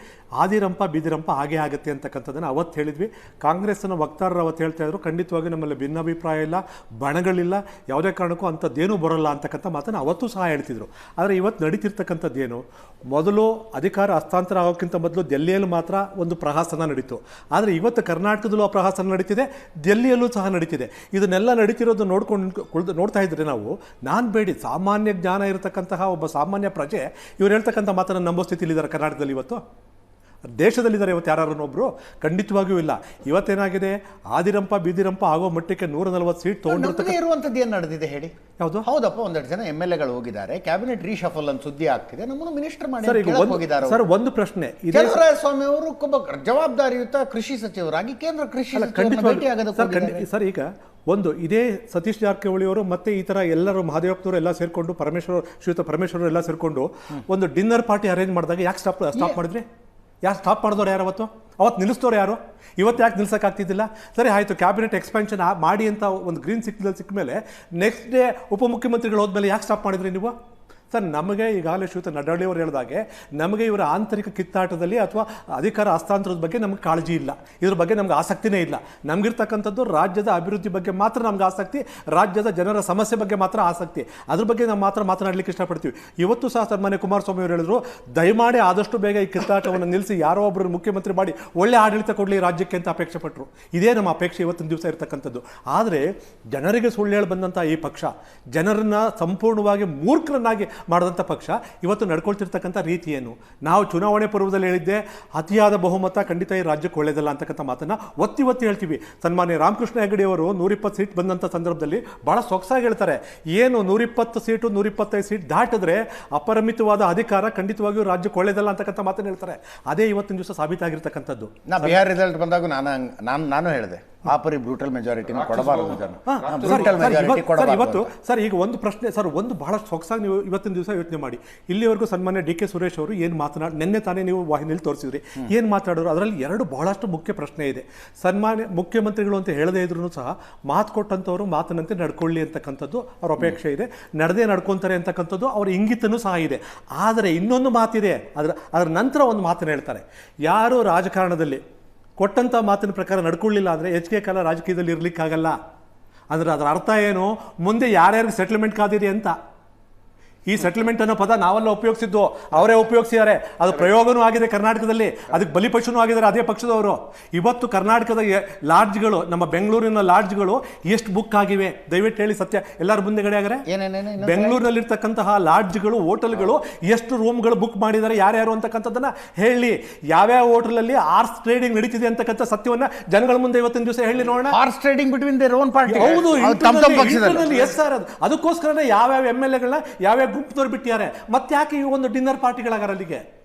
S4: ಆದಿರಂಪ ಬೀದಿರಂಪ ಹಾಗೆ ಆಗುತ್ತೆ ಅಂತಕ್ಕಂಥದ್ದನ್ನು ಅವತ್ತು ಹೇಳಿದ್ವಿ. ಕಾಂಗ್ರೆಸ್ನ ವಕ್ತಾರರು ಅವತ್ತು ಹೇಳ್ತಾ ಇದ್ರು, ಖಂಡಿತವಾಗಿ ನಮ್ಮಲ್ಲಿ ಭಿನ್ನಾಭಿಪ್ರಾಯ ಇಲ್ಲ, ಬಣಗಳಿಲ್ಲ, ಯಾವುದೇ ಕಾರಣಕ್ಕೂ ಅಂಥದ್ದೇನೂ ಬರೋಲ್ಲ ಅಂತಕ್ಕಂಥ ಮಾತನ್ನು ಅವತ್ತು ಸಹ ಹೇಳ್ತಿದ್ರು. ಆದರೆ ಇವತ್ತು ನಡೀತಿರ್ತಕ್ಕಂಥದ್ದೇನು, ಮೊದಲು ಅಧಿಕಾರ ಹಸ್ತಾಂತರ ಆಗೋಕ್ಕಿಂತ ಮೊದಲು ದೆಹಲಿಯಲ್ಲಿ ಮಾತ್ರ ಒಂದು ಪ್ರಹಸನ ನಡೀತು. ಆದರೆ ಇವತ್ತು ಕರ್ನಾಟಕದಲ್ಲೂ ಆ ಪ್ರಹಸನ ನಡೀತಿದೆ, ದೆಹಲಿಯಲ್ಲೂ ಸಹ ನಡೀತಿದೆ. ಇದನ್ನೆಲ್ಲ ನಡೀತಿರೋದು ನೋಡ್ತಾ ಇದ್ರೆ ನಾನು ಬೇಡಿ ಸಾಮಾನ್ಯ ಜ್ಞಾನ ಇರತಕ್ಕಂತಹ ಒಬ್ಬ ಸಾಮಾನ್ಯ ಪ್ರಜೆ ಇವ್ರು ಹೇಳ್ತಕ್ಕಂಥ ಮಾತನ್ನು ನಂಬೋ ಸ್ಥಿತಿಲಿದ್ದಾರೆ ಕರ್ನಾಟಕದಲ್ಲಿ. ಇವತ್ತು ದೇಶದಲ್ಲಿದ್ದಾರೆ ಇವತ್ತು ಯಾರನ್ನೊಬ್ರು? ಖಂಡಿತವಾಗಿಯೂ ಇಲ್ಲ. ಇವತ್ತೇನಾಗಿದೆ, ಆದಿರಂಪ ಬೀದಿರಂಪ ಆಗೋ ಮಟ್ಟಕ್ಕೆ 140 ಸೀಟ್
S5: ತೊಗೊಂಡಿರ್ತಕ್ಕಂಥ ಇರುವಂಥದ್ದು ಏನು ನಡೆದಿದೆ ಹೇಳಿ?
S4: ಯಾವುದು?
S5: ಹೌದಪ್ಪ, ಒಂದೆರಡು ಜನ MLAಗಳು ಹೋಗಿದ್ದಾರೆ, ಕ್ಯಾಬಿನೆಟ್ ರೀಶಫಲ್ ಅಂತ ಸುದ್ದಿ ಆಗ್ತಿದೆ, ನಮ್ಮನ್ನು ಮಿನಿಸ್ಟರ್ ಮಾಡಿ ಹೋಗಿದ್ದಾರೆ.
S4: ಸರ್, ಒಂದು ಪ್ರಶ್ನೆ,
S5: ಚಲುವರಾಯಸ್ವಾಮಿ ಅವರು ಜವಾಬ್ದಾರಿಯುತ ಕೃಷಿ ಸಚಿವರಾಗಿ ಕೇಂದ್ರ ಕೃಷಿ
S4: ಸರ್, ಈಗ ಒಂದು ಇದೇ ಸತೀಶ್ ಜಾರಕಿಹೊಳಿ ಅವರು ಮತ್ತೆ ಈ ಥರ ಎಲ್ಲರೂ ಮಹದೇವಪ್ಪನವರು ಎಲ್ಲ ಸೇರಿಕೊಂಡು ಶ್ರೀಯುತ ಪರಮೇಶ್ವರ್ ಎಲ್ಲ ಸೇರಿಕೊಂಡು ಒಂದು ಡಿನ್ನರ್ ಪಾರ್ಟಿ ಅರೇಂಜ್ ಮಾಡಿದಾಗ ಯಾಕೆ ಸ್ಟಾಪ್ ಮಾಡಿದ್ರಿ? ಯಾರು ಸ್ಟಾಪ್ ಮಾಡಿದವ್ರು ಯಾರು? ಅವತ್ತು ನಿಲ್ಲಿಸ್ತವ್ರು ಯಾರು? ಇವತ್ತು ಯಾಕೆ ನಿಲ್ಸೋಕ್ಕಾಗ್ತಿದ್ದಿಲ್ಲ? ಸರಿ ಆಯಿತು, ಕ್ಯಾಬಿನೆಟ್ ಎಕ್ಸ್ಪಾನ್ಷನ್ ಮಾಡಿ ಅಂತ ಒಂದು ಗ್ರೀನ್ ಸಿಕ್ಕ ಮೇಲೆ ನೆಕ್ಸ್ಟ್ ಡೇ ಉಪಮುಖ್ಯಮಂತ್ರಿಗಳು ಹೋದ್ಮೇಲೆ ಯಾಕೆ ಸ್ಟಾಪ್ ಮಾಡಿದ್ರಿ ನೀವು? ಸರ್, ನಮಗೆ ಈಗಾಗಲೇ ಶ್ರೀಯುತ ನಡ್ಡಳ್ಳಿ ಅವರು ಹೇಳಿದಾಗೆ ನಮಗೆ ಇವರ ಆಂತರಿಕ ಕಿತ್ತಾಟದಲ್ಲಿ ಅಥವಾ ಅಧಿಕಾರ ಹಸ್ತಾಂತರದ ಬಗ್ಗೆ ನಮಗೆ ಕಾಳಜಿ ಇಲ್ಲ, ಇದ್ರ ಬಗ್ಗೆ ನಮ್ಗೆ ಆಸಕ್ತಿನೇ ಇಲ್ಲ. ನಮಗಿರ್ತಕ್ಕಂಥದ್ದು ರಾಜ್ಯದ ಅಭಿವೃದ್ಧಿ ಬಗ್ಗೆ ಮಾತ್ರ ನಮ್ಗೆ ಆಸಕ್ತಿ, ರಾಜ್ಯದ ಜನರ ಸಮಸ್ಯೆ ಬಗ್ಗೆ ಮಾತ್ರ ಆಸಕ್ತಿ. ಅದ್ರ ಬಗ್ಗೆ ನಾವು ಮಾತ್ರ ಮಾತನಾಡಲಿಕ್ಕೆ ಇಷ್ಟಪಡ್ತೀವಿ. ಇವತ್ತು ಸಹ ಸನ್ಮಾನ್ಯ ಕುಮಾರಸ್ವಾಮಿ ಅವರು ಹೇಳಿದ್ರು, ದಯಮಾಡಿ ಆದಷ್ಟು ಬೇಗ ಈ ಕಿತ್ತಾಟವನ್ನು ನಿಲ್ಲಿಸಿ ಯಾರೋ ಒಬ್ಬರು ಮುಖ್ಯಮಂತ್ರಿ ಮಾಡಿ ಒಳ್ಳೆ ಆಡಳಿತ ಕೊಡಲಿ ರಾಜ್ಯಕ್ಕೆ ಅಂತ ಅಪೇಕ್ಷೆ ಪಟ್ಟರು. ಇದೇ ನಮ್ಮ ಅಪೇಕ್ಷೆ ಇವತ್ತಿನ ದಿವಸ ಇರತಕ್ಕಂಥದ್ದು. ಆದರೆ ಜನರಿಗೆ ಸುಳ್ಳು ಹೇಳಿ ಬಂದಂಥ ಈ ಪಕ್ಷ, ಜನರನ್ನು ಸಂಪೂರ್ಣವಾಗಿ ಮೂರ್ಖರನ್ನಾಗಿ ಮಾಡಿದಂಥ ಪಕ್ಷ ಇವತ್ತು ನಡ್ಕೊಳ್ತಿರ್ತಕ್ಕಂಥ ರೀತಿ ಏನು? ನಾವು ಚುನಾವಣೆ ಪೂರ್ವದಲ್ಲಿ ಹೇಳಿದ್ದೆ, ಅತಿಯಾದ ಬಹುಮತ ಖಂಡಿತ ಈ ರಾಜ್ಯಕ್ಕೆ ಒಳ್ಳೆಯದಲ್ಲ ಅಂತಕ್ಕಂಥ ಮಾತನ್ನು ಒತ್ತಿ ಹೇಳ್ತೀವಿ. ಸನ್ಮಾನ್ಯ ರಾಮಕೃಷ್ಣ ಹೆಗಡೆ ಅವರು 120 ಸೀಟ್ ಬಂದಂಥ ಸಂದರ್ಭದಲ್ಲಿ ಭಾಳ ಸೊಗಸಾಗಿ ಹೇಳ್ತಾರೆ, ಏನು 120 ಸೀಟು 125 ಸೀಟ್ ದಾಟಿದ್ರೆ ಅಪರಿಮಿತವಾದ ಅಧಿಕಾರ ಖಂಡಿತವಾಗಿಯೂ ರಾಜ್ಯಕ್ಕೆ ಒಳ್ಳೆಯದಲ್ಲ ಅಂತಕ್ಕಂಥ ಮಾತನ್ನು ಹೇಳ್ತಾರೆ. ಅದೇ ಇವತ್ತಿನ ದಿವಸ ಸಾಬೀತಾಗಿರ್ತಕ್ಕಂಥದ್ದು.
S5: ಬಿಹಾರ ರಿಸಲ್ಟ್ ಬಂದಾಗ ನಾನು ಹೇಳಿದೆ, ಆಪರಿ ಬ್ರೂಟಲ್ ಮೆಜಾರಿಟಿನ ಕೊಡಬಾರದು ಜನ.
S4: ಇವತ್ತು ಸರ್, ಈಗ ಒಂದು ಪ್ರಶ್ನೆ ಸರ್, ಒಂದು ಬಹಳ ಸೊಗಸಾಗಿ ನೀವು ಇವತ್ತಿನ ದಿವಸ ಯೋಚನೆ ಮಾಡಿ. ಇಲ್ಲಿವರೆಗೂ ಸನ್ಮಾನ್ಯ ಡಿ ಕೆ ಸುರೇಶ್ ಅವರು ಏನು ನಿನ್ನೆ ತಾನೇ ನೀವು ವಾಹಿನಿಯಲ್ಲಿ ತೋರಿಸಿದ್ರಿ, ಏನು ಮಾತಾಡೋರು? ಅದರಲ್ಲಿ ಎರಡು ಬಹಳಷ್ಟು ಮುಖ್ಯ ಪ್ರಶ್ನೆ ಇದೆ. ಸನ್ಮಾನ್ಯ ಮುಖ್ಯಮಂತ್ರಿಗಳು ಅಂತ ಹೇಳದೇ ಇದ್ರೂ ಸಹ ಮಾತು ಕೊಟ್ಟಂಥವ್ರು ಮಾತಿನಂತೆ ನಡ್ಕೊಳ್ಳಿ ಅಂತಕ್ಕಂಥದ್ದು ಅವ್ರ ಅಪೇಕ್ಷೆ ಇದೆ, ನಡೆದೇ ನಡ್ಕೊತಾರೆ ಅಂತಕ್ಕಂಥದ್ದು ಅವ್ರ ಇಂಗಿತನೂ ಸಹ ಇದೆ. ಆದರೆ ಇನ್ನೊಂದು ಮಾತಿದೆ, ಅದರ ನಂತರ ಒಂದು ಮಾತನ್ನು ಹೇಳ್ತಾರೆ, ಯಾರು ರಾಜಕಾರಣದಲ್ಲಿ ಕೊಟ್ಟಂಥ ಮಾತಿನ ಪ್ರಕಾರ ನಡ್ಕೊಳ್ಳಿಲ್ಲ ಅಂದರೆ ಹೆಚ್ಚಿಗೆ ಕಾಲ ರಾಜಕೀಯದಲ್ಲಿ ಇರಲಿಕ್ಕಾಗಲ್ಲ. ಅಂದರೆ ಅದರ ಅರ್ಥ ಏನು, ಮುಂದೆ ಯಾರ್ಯಾರಿಗೆ ಸೆಟಲ್ಮೆಂಟ್ ಕಾದಿದೆ ಅಂತ. ಈ ಸೆಟಲ್ಮೆಂಟ್ ಅನ್ನೋ ಪದ ನಾವೆಲ್ಲ ಉಪಯೋಗಿಸಿದ್ದು, ಅವರೇ ಉಪಯೋಗಿಸಿದ್ದಾರೆ. ಅದು ಪ್ರಯೋಗನೂ ಆಗಿದೆ ಕರ್ನಾಟಕದಲ್ಲಿ, ಅದಕ್ಕೆ ಬಲಿಪಶುನೂ ಆಗಿದ್ದಾರೆ ಅದೇ ಪಕ್ಷದವರು. ಇವತ್ತು ಕರ್ನಾಟಕದ ಲಾಡ್ಜ್ಗಳು, ನಮ್ಮ ಬೆಂಗಳೂರಿನ ಲಾಡ್ಜ್ಗಳು ಎಷ್ಟು ಬುಕ್ ಆಗಿವೆ ದಯವಿಟ್ಟು ಹೇಳಿ, ಸತ್ಯ ಎಲ್ಲರ ಮುಂದೆಗಡೆ ಆಗರೆ. ಬೆಂಗಳೂರಿನಲ್ಲಿರ್ತಕ್ಕಂತಹ ಲಾಡ್ಜ್ಗಳು, ಹೋಟೆಲ್ಗಳು ಎಷ್ಟು ರೂಮ್ಗಳು ಬುಕ್ ಮಾಡಿದ್ದಾರೆ, ಯಾರ್ಯಾರು ಅಂತಕ್ಕಂಥದ್ದನ್ನ ಹೇಳಿ. ಯಾವ್ಯಾವ ಹೋಟೆಲಲ್ಲಿ ಆರ್ಸ್ ಟ್ರೇಡಿಂಗ್ ನಡೀತಿದೆ ಅಂತಕ್ಕಂಥ ಸತ್ಯವನ್ನ ಜನಗಳ ಮುಂದೆ ಇವತ್ತಿನ ದಿವಸ ಹೇಳಿ ನೋಡೋಣ.
S5: Horse trading between their own party.
S4: ಹೌದು, ಎಸ್ ಸರ್. ಅದಕ್ಕೋಸ್ಕರನೇ ಯಾವ್ಯಾವ MLAಗಳನ್ನ ಯಾವ್ಯಾವ ಗುಂಪುದವ್ರು ಬಿಟ್ಟಿದ್ದಾರೆ. ಮತ್ತೆ ಯಾಕೆ ಈ ಒಂದು ಡಿನ್ನರ್ ಪಾರ್ಟಿಗಳಾಗಾರ? ಅಲ್ಲಿಗೆ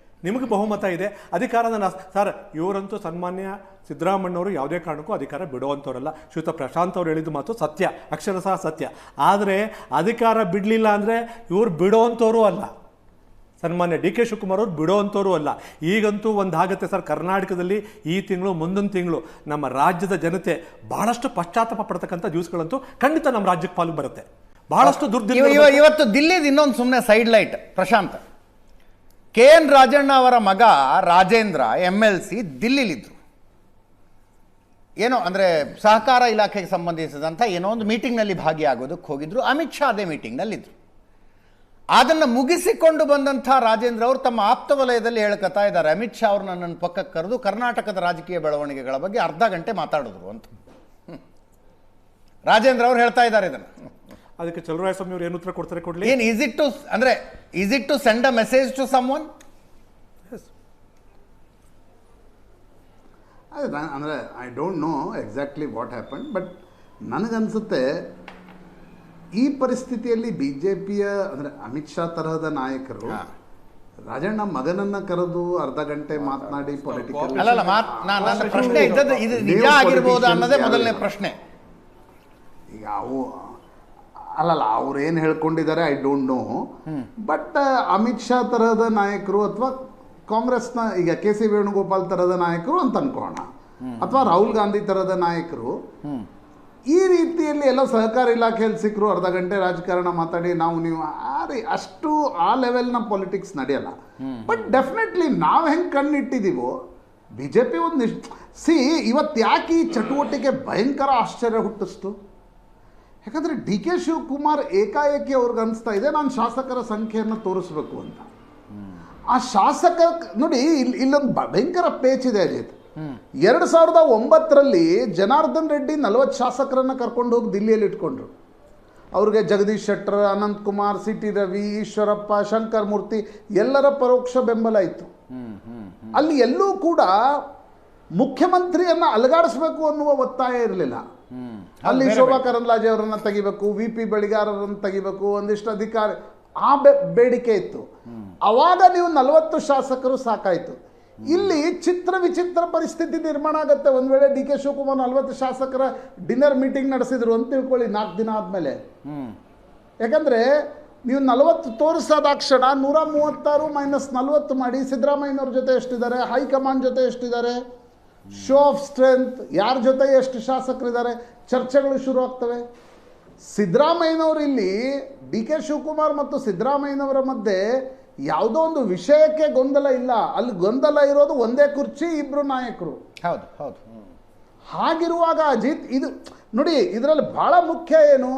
S4: ನಿಮಗೆ ಬಹುಮತ ಇದೆ, ಅಧಿಕಾರದ ಸರ್. ಇವರಂತೂ ಸನ್ಮಾನ್ಯ ಸಿದ್ದರಾಮಣ್ಣವರು ಯಾವುದೇ ಕಾರಣಕ್ಕೂ ಅಧಿಕಾರ ಬಿಡುವಂಥವ್ರಲ್ಲ. ಶ್ರೀಯುತ ಪ್ರಶಾಂತ್ ಅವರು ಹೇಳಿದ ಮಾತು ಸತ್ಯ, ಅಕ್ಷರಶಃ ಸತ್ಯ. ಆದರೆ ಅಧಿಕಾರ ಬಿಡಲಿಲ್ಲ ಅಂದರೆ ಇವರು ಬಿಡುವಂಥವ್ರು ಅಲ್ಲ, ಸನ್ಮಾನ್ಯ ಡಿ ಕೆ ಶಿವಕುಮಾರ್ ಅವರು ಬಿಡುವಂಥವ್ರು ಅಲ್ಲ. ಈಗಂತೂ ಒಂದಾಗುತ್ತೆ ಸರ್, ಕರ್ನಾಟಕದಲ್ಲಿ ಈ ತಿಂಗಳು ಮುಂದಿನ ತಿಂಗಳು ನಮ್ಮ ರಾಜ್ಯದ ಜನತೆ ಬಹಳಷ್ಟು ಪಶ್ಚಾತ್ತಾಪ ಪಡ್ತಕ್ಕಂಥ ದಿವಸಗಳಂತೂ ಖಂಡಿತ ನಮ್ಮ ರಾಜ್ಯಕ್ಕೆ ಪಾಲು ಬರುತ್ತೆ. ಬಹಳಷ್ಟು
S5: ಇವತ್ತು ದಿಲ್ಲಿದು ಇನ್ನೊಂದು ಸುಮ್ಮನೆ ಸೈಡ್ ಲೈಟ್ ಪ್ರಶಾಂತ್. ಕೆ ಎನ್ ರಾಜಣ್ಣ ಅವರ ಮಗ ರಾಜೇಂದ್ರ MLC ದಿಲ್ಲಿಲಿದ್ರು. ಏನೋ ಅಂದರೆ ಸಹಕಾರ ಇಲಾಖೆಗೆ ಸಂಬಂಧಿಸಿದಂಥ ಏನೋ ಒಂದು ಮೀಟಿಂಗ್ನಲ್ಲಿ ಭಾಗಿಯಾಗೋದಕ್ಕೆ ಹೋಗಿದ್ರು. ಅಮಿತ್ ಶಾ ಅದೇ ಮೀಟಿಂಗ್ನಲ್ಲಿದ್ದರು. ಅದನ್ನು ಮುಗಿಸಿಕೊಂಡು ಬಂದಂಥ ರಾಜೇಂದ್ರ ಅವರು ತಮ್ಮ ಆಪ್ತ ವಲಯದಲ್ಲಿ ಹೇಳ್ಕೊತಾ ಇದ್ದಾರೆ, ಅಮಿತ್ ಶಾ ಅವರು ನನ್ನನ್ನು ಪಕ್ಕಕ್ಕೆ ಕರೆದು ಕರ್ನಾಟಕದ ರಾಜಕೀಯ ಬೆಳವಣಿಗೆಗಳ ಬಗ್ಗೆ ಅರ್ಧ ಗಂಟೆ ಮಾತಾಡಿದ್ರು ಅಂತ ರಾಜೇಂದ್ರ ಅವರು ಹೇಳ್ತಾ ಇದ್ದಾರೆ. ಇದನ್ನು
S4: ಅದಕ್ಕೆ ಚಲುವರಾಯಸ್ವಾಮಿ ಅವರು ಏನು ಉತ್ತರ ಕೊಡ್ತಾರೆ ಕೊಡ್ಲಿ.
S5: ಏನು is it to send a message to someone?
S7: ಅಂದರೆ I don't know exactly what happen, but ನನಗನ್ಸುತ್ತೆ ಈ ಪರಿಸ್ಥಿತಿಯಲ್ಲಿ BJPಯ ಅಂದರೆ ಅಮಿತ್ ಶಾ ತರಹದ ನಾಯಕರು ರಾಜಣ್ಣ ಮಗನನ್ನ ಕರೆದು ಅರ್ಧ ಗಂಟೆ ಮಾತನಾಡಿ ಪೊಲಿಟಿಕಲ್
S5: ನನ್ನ ಪ್ರಶ್ನೆ ಇದ್ದದ್ದು ಇದು ನಿಜ ಆಗಿರ್ಬೋದಾ ಅನ್ನೋದೇ ಮೊದಲನೇ ಪ್ರಶ್ನೆ.
S7: ಈಗ ಅಲ್ಲಲ್ಲ ಅವ್ರು ಏನು ಹೇಳ್ಕೊಂಡಿದ್ದಾರೆ I don't know, but Amit Shah ತರಹದ ನಾಯಕರು ಅಥವಾ ಕಾಂಗ್ರೆಸ್ನ ಈಗ KC ವೇಣುಗೋಪಾಲ್ ತರಹದ ನಾಯಕರು ಅಂತ ಅನ್ಕೋಣ, ಅಥವಾ ರಾಹುಲ್ ಗಾಂಧಿ ತರಹದ ನಾಯಕರು ಈ ರೀತಿಯಲ್ಲಿ ಎಲ್ಲ ಸಹಕಾರ ಇಲಾಖೆಯಲ್ಲಿ ಸಿಕ್ಕರು ಅರ್ಧ ಗಂಟೆ ರಾಜಕಾರಣ ಮಾತಾಡಿ ನಾವು ನೀವು ಅಷ್ಟು ಆ ಲೆವೆಲ್ನ ಪೊಲಿಟಿಕ್ಸ್ ನಡೆಯಲ್ಲ. ಬಟ್ ಡೆಫಿನೆಟ್ಲಿ ನಾವು ಹೆಂಗೆ ಕಣ್ಣಿಟ್ಟಿದ್ದೀವೋ BJP ಒಂದು ಇವತ್ತು ಯಾಕೆ ಈ ಚಟುವಟಿಕೆ ಭಯಂಕರ ಆಶ್ಚರ್ಯ ಹುಟ್ಟಿಸ್ತು? ಯಾಕಂದರೆ DK ಶಿವಕುಮಾರ್ ಏಕಾಏಕಿ ಅವ್ರಿಗೆ ಅನಿಸ್ತಾ ಇದೆ ನಾನು ಶಾಸಕರ ಸಂಖ್ಯೆಯನ್ನು ತೋರಿಸ್ಬೇಕು ಅಂತ. ಆ ಶಾಸಕ ನೋಡಿ ಇಲ್ಲೊಂದು ಭಯಂಕರ ಪೇಚಿದೆ ಅಜಿತ್. 2009ರಲ್ಲಿ ಜನಾರ್ದನ್ ರೆಡ್ಡಿ 40 ಶಾಸಕರನ್ನ ಕರ್ಕೊಂಡು ಹೋಗಿ ದಿಲ್ಲಿಯಲ್ಲಿ ಇಟ್ಕೊಂಡ್ರು. ಅವ್ರಿಗೆ ಜಗದೀಶ್ ಶೆಟ್ಟರ್, ಅನಂತ್ ಕುಮಾರ್, CT ರವಿ, ಈಶ್ವರಪ್ಪ, ಶಂಕರ್ ಮೂರ್ತಿ ಎಲ್ಲರ ಪರೋಕ್ಷ ಬೆಂಬಲ ಇತ್ತು. ಅಲ್ಲಿ ಎಲ್ಲೂ ಕೂಡ ಮುಖ್ಯಮಂತ್ರಿಯನ್ನ ಅಲಗಾಡಿಸ್ಬೇಕು ಅನ್ನುವ ಒತ್ತಾಯ ಇರಲಿಲ್ಲ. ಅಲ್ಲಿ ಶೋಭಾ ಕರಂದ್ಲಾಜೆ ಅವರನ್ನ ತೆಗಿಬೇಕು, VP ಬೆಳಿಗಾರರನ್ನು ತೆಗಿಬೇಕು, ಒಂದಿಷ್ಟು ಅಧಿಕಾರಿ ಆ ಬೇಡಿಕೆ ಇತ್ತು. ಅವಾಗ ನೀವು 40 ಶಾಸಕರು ಸಾಕಾಯಿತು. ಇಲ್ಲಿ ವಿಚಿತ್ರ ಪರಿಸ್ಥಿತಿ ನಿರ್ಮಾಣ ಆಗುತ್ತೆ. ಒಂದು ವೇಳೆ DK ಶಿವಕುಮಾರ್ 40 ಶಾಸಕರ ಡಿನ್ನರ್ ಮೀಟಿಂಗ್ ನಡೆಸಿದ್ರು ಅಂತ ತಿಳ್ಕೊಳ್ಳಿ 4 ದಿನ ಆದಮೇಲೆ. ಯಾಕಂದರೆ ನೀವು 40 ತೋರಿಸೋದಾಕ್ಷಣ 136 - 40 ಮಾಡಿ ಸಿದ್ದರಾಮಯ್ಯನವ್ರ ಜೊತೆ ಎಷ್ಟಿದ್ದಾರೆ, ಹೈಕಮಾಂಡ್ ಜೊತೆ ಎಷ್ಟಿದ್ದಾರೆ, ಶೋ ಆಫ್ ಸ್ಟ್ರೆಂತ್, ಯಾರ ಜೊತೆ ಎಷ್ಟು ಶಾಸಕರಿದ್ದಾರೆ, ಚರ್ಚೆಗಳು ಶುರು ಆಗ್ತವೆ. ಸಿದ್ದರಾಮಯ್ಯನವರು ಇಲ್ಲಿ DK ಶಿವಕುಮಾರ್ ಮತ್ತು ಸಿದ್ದರಾಮಯ್ಯನವರ ಮಧ್ಯೆ ಯಾವುದೋ ಒಂದು ವಿಷಯಕ್ಕೆ ಗೊಂದಲ ಇಲ್ಲ. ಅಲ್ಲಿ ಗೊಂದಲ ಇರೋದು ಒಂದೇ ಕುರ್ಚಿ, ಇಬ್ರು ನಾಯಕರು.
S5: ಹೌದು ಹೌದು.
S7: ಹಾಗಿರುವಾಗ ಅಜಿತ್ ಇದು ನೋಡಿ, ಇದರಲ್ಲಿ ಬಹಳ ಮುಖ್ಯ ಏನು,